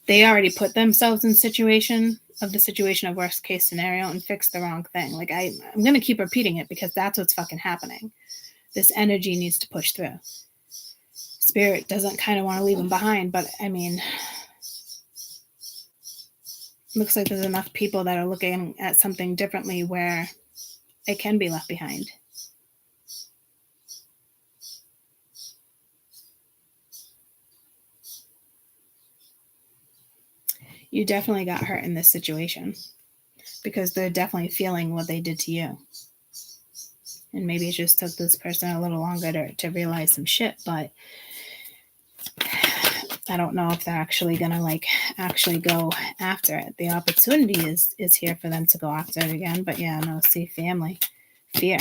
They already put themselves in the situation of worst case scenario and fixed the wrong thing. Like, I'm going to keep repeating it because that's what's fucking happening. This energy needs to push through. Spirit doesn't kind of want to leave them behind, but looks like there's enough people that are looking at something differently where it can be left behind. You definitely got hurt in this situation because they're definitely feeling what they did to you. And maybe it just took this person a little longer to realize some shit, but I don't know if they're actually going to actually go after it. The opportunity is here for them to go after it again. But yeah, no, see, family, fear.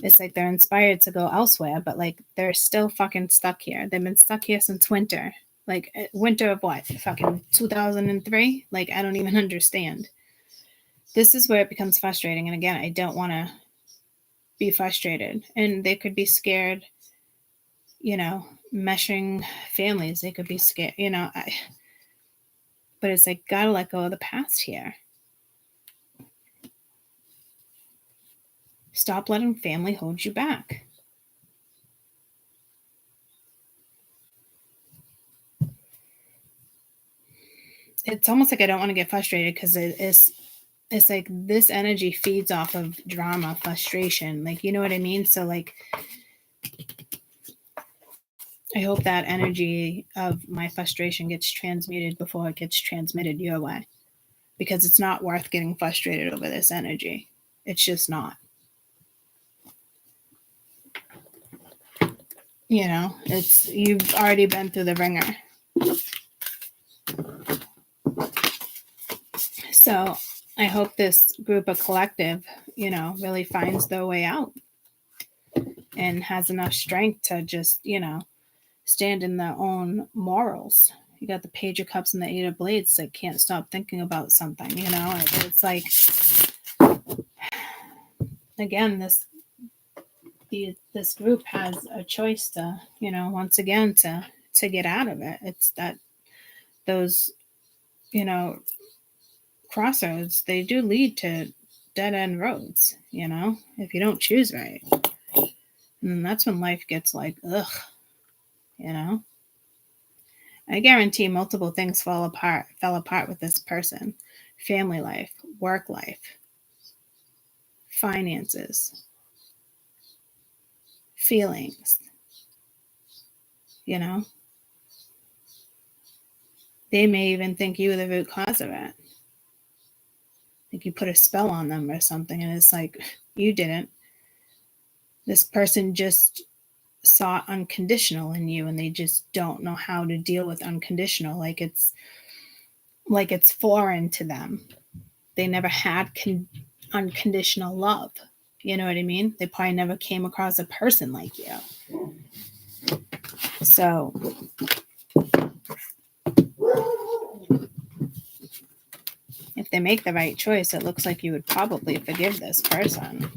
It's like they're inspired to go elsewhere, but they're still fucking stuck here. They've been stuck here since winter. Winter of what? Fucking 2003? I don't even understand. This is where it becomes frustrating. And again, I don't want to be frustrated. And they could be scared, meshing families. They could be scared, but it's gotta let go of the past here. Stop letting family hold you back. It's almost like I don't want to get frustrated because it's like this energy feeds off of drama, frustration. You know what I mean? So I hope that energy of my frustration gets transmuted before it gets transmitted your way, because it's not worth getting frustrated over this energy. It's just not. You've already been through the ringer. So I hope this group of collective, really finds their way out and has enough strength to just, stand in their own morals. You got the Page of Cups and the Eight of Blades that can't stop thinking about something, It's again, this group has a choice to, once again, to get out of it. It's that those, crossroads, they do lead to dead end roads, if you don't choose right. And then that's when life gets ugh, I guarantee multiple things fell apart with this person. Family life, work life, finances, feelings, They may even think you were the root cause of it. You put a spell on them or something, and it's you didn't. This person just saw unconditional in you, and they just don't know how to deal with unconditional. It's foreign to them. They never had unconditional love. You know what I mean? They probably never came across a person like you. So if they make the right choice, it looks like you would probably forgive this person.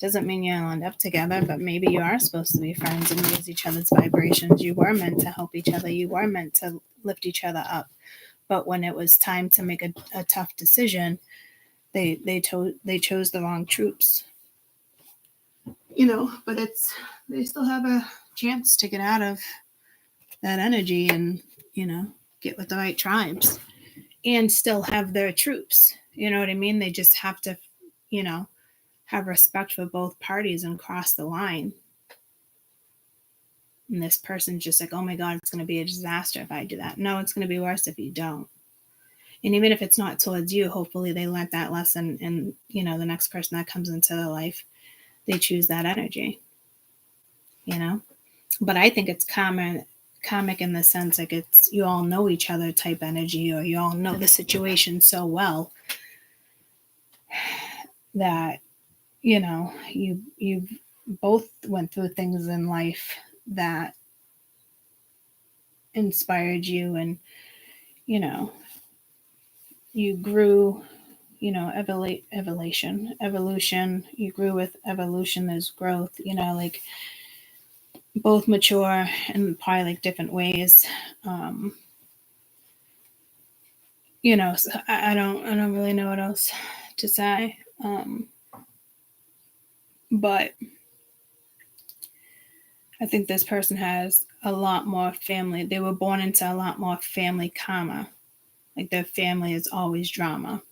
Doesn't mean you'll end up together, but maybe you are supposed to be friends and raise each other's vibrations. You were meant to help each other. You were meant to lift each other up. But when it was time to make a tough decision, they chose the wrong troops. But they still have a chance to get out of that energy and, get with the right tribes and still have their troops. You know what I mean? They just have to, have respect for both parties and cross the line. And this person's just like, oh my God, it's going to be a disaster if I do that. No, it's going to be worse if you don't. And even if it's not towards you, hopefully they learned that lesson and, the next person that comes into their life, they choose that energy, But I think it's comic in the sense like it's you all know each other type energy, or you all know the situation so well that, you both went through things in life that inspired you and, you grew, evolution, you grew with evolution, there's growth, like both mature in probably like different ways. So I don't really know what else to say. But I think this person has a lot more family. They were born into a lot more family karma. Like their family is always drama.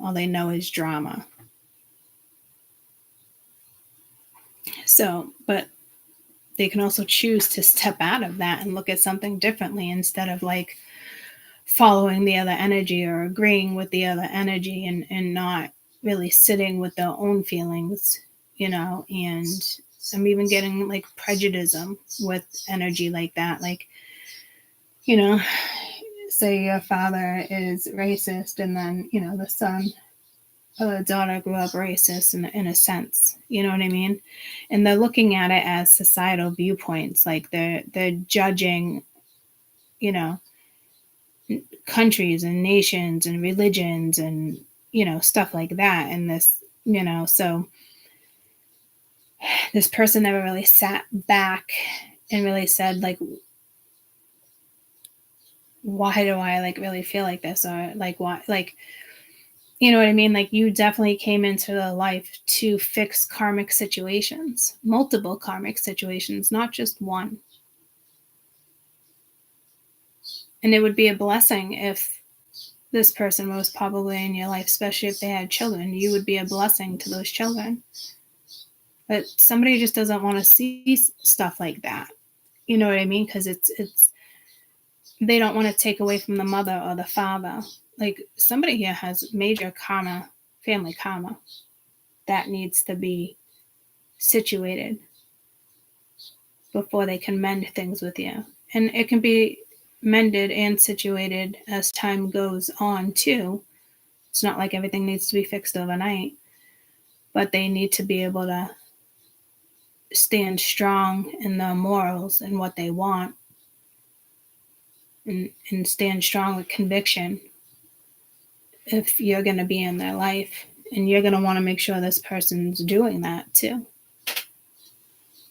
All they know is drama. So, but they can also choose to step out of that and look at something differently instead of like following the other energy or agreeing with the other energy and not really sitting with their own feelings, and I'm even getting like prejudice with energy like that. Like, say your father is racist and then, the son or the daughter grew up racist in a sense, you know what I mean? And they're looking at it as societal viewpoints. Like they're judging, countries and nations and religions and, stuff like that. And this, so this person never really sat back and really said like, why do I like really feel like this? Or like, why, like, you know what I mean? Like you definitely came into the life to fix karmic situations, multiple karmic situations, not just one. And it would be a blessing if this person was probably in your life, especially if they had children. You would be a blessing to those children. But somebody just doesn't want to see stuff like that. You know what I mean? Because it's they don't want to take away from the mother or the father. Like somebody here has major karma, family karma, that needs to be situated before they can mend things with you. And it can be mended and situated as time goes on too. It's not like everything needs to be fixed overnight, but they need to be able to stand strong in their morals and what they want and stand strong with conviction if you're going to be in their life. And you're going to want to make sure this person's doing that too.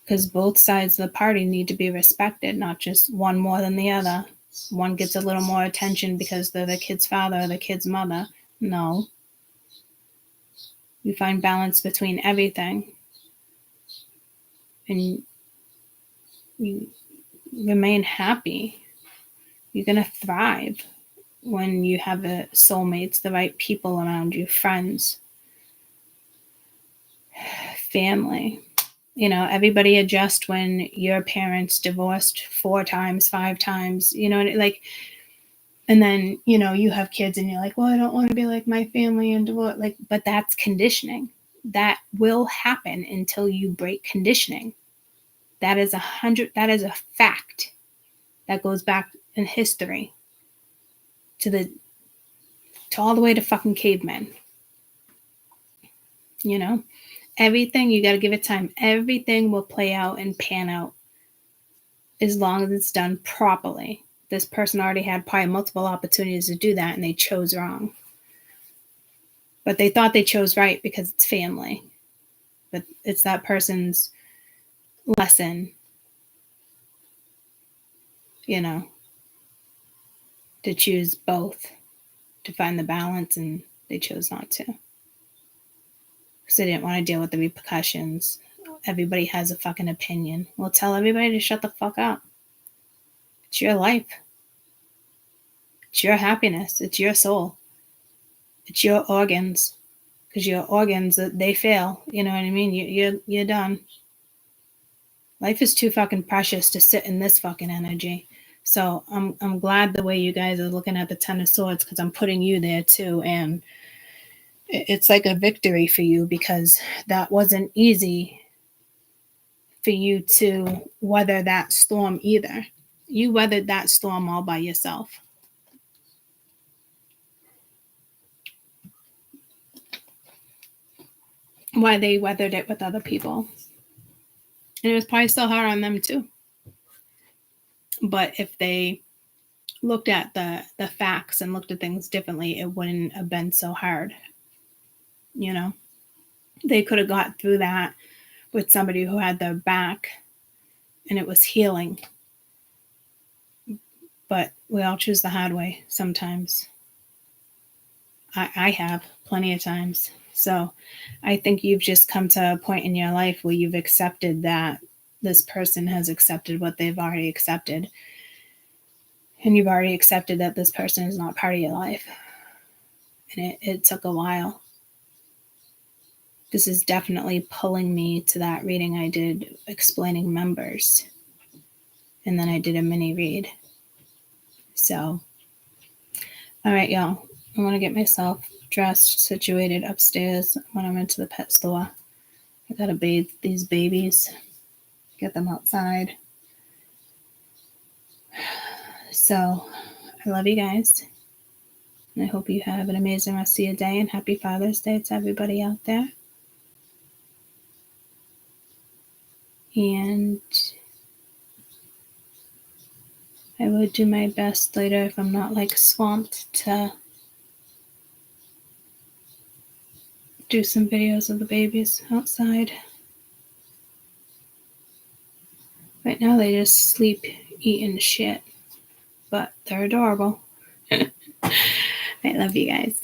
Because both sides of the party need to be respected, not just one more than the other. One gets a little more attention because they're the kid's father or the kid's mother. No. You find balance between everything. And you remain happy. You're going to thrive when you have the soulmates, the right people around you, friends, family. Everybody adjusts when your parents divorced 4 times, 5 times, like, and then, you have kids and you're like, well, I don't want to be like my family and divorce. Like, but that's conditioning. That will happen until you break conditioning. That is a fact that goes back in history to all the way to fucking cavemen. Everything, you got to give it time. Everything will play out and pan out as long as it's done properly. This person already had probably multiple opportunities to do that and they chose wrong. But they thought they chose right because it's family. But it's that person's lesson, you know, to choose both, to find the balance, and they chose not to. Because they didn't want to deal with the repercussions. Everybody has a fucking opinion. Well, tell everybody to shut the fuck up. It's your life. It's your happiness. It's your soul. It's your organs. Because your organs, they fail. You know what I mean? You're done. Life is too fucking precious to sit in this fucking energy. So I'm glad the way you guys are looking at the Ten of Swords, because I'm putting you there too. And it's like a victory for you, because that wasn't easy for you to weather that storm either. You weathered that storm all by yourself. Why they weathered it with other people. And it was probably still hard on them too. But if they looked at the facts and looked at things differently, it wouldn't have been so hard. You know? They could have got through that with somebody who had their back and it was healing. But we all choose the hard way sometimes. I have plenty of times. So I think you've just come to a point in your life where you've accepted that this person has accepted what they've already accepted. And you've already accepted that this person is not part of your life. And it took a while. This is definitely pulling me to that reading I did explaining members. And then I did a mini read. So, all right, y'all. I want to get myself dressed, situated upstairs when I'm into the pet store. I gotta bathe these babies, get them outside. So, I love you guys. And I hope you have an amazing rest of your day, and happy Father's Day to everybody out there. And I will do my best later, if I'm not like swamped, to do some videos of the babies outside. Right now they just sleep, eating shit. But they're adorable. I love you guys.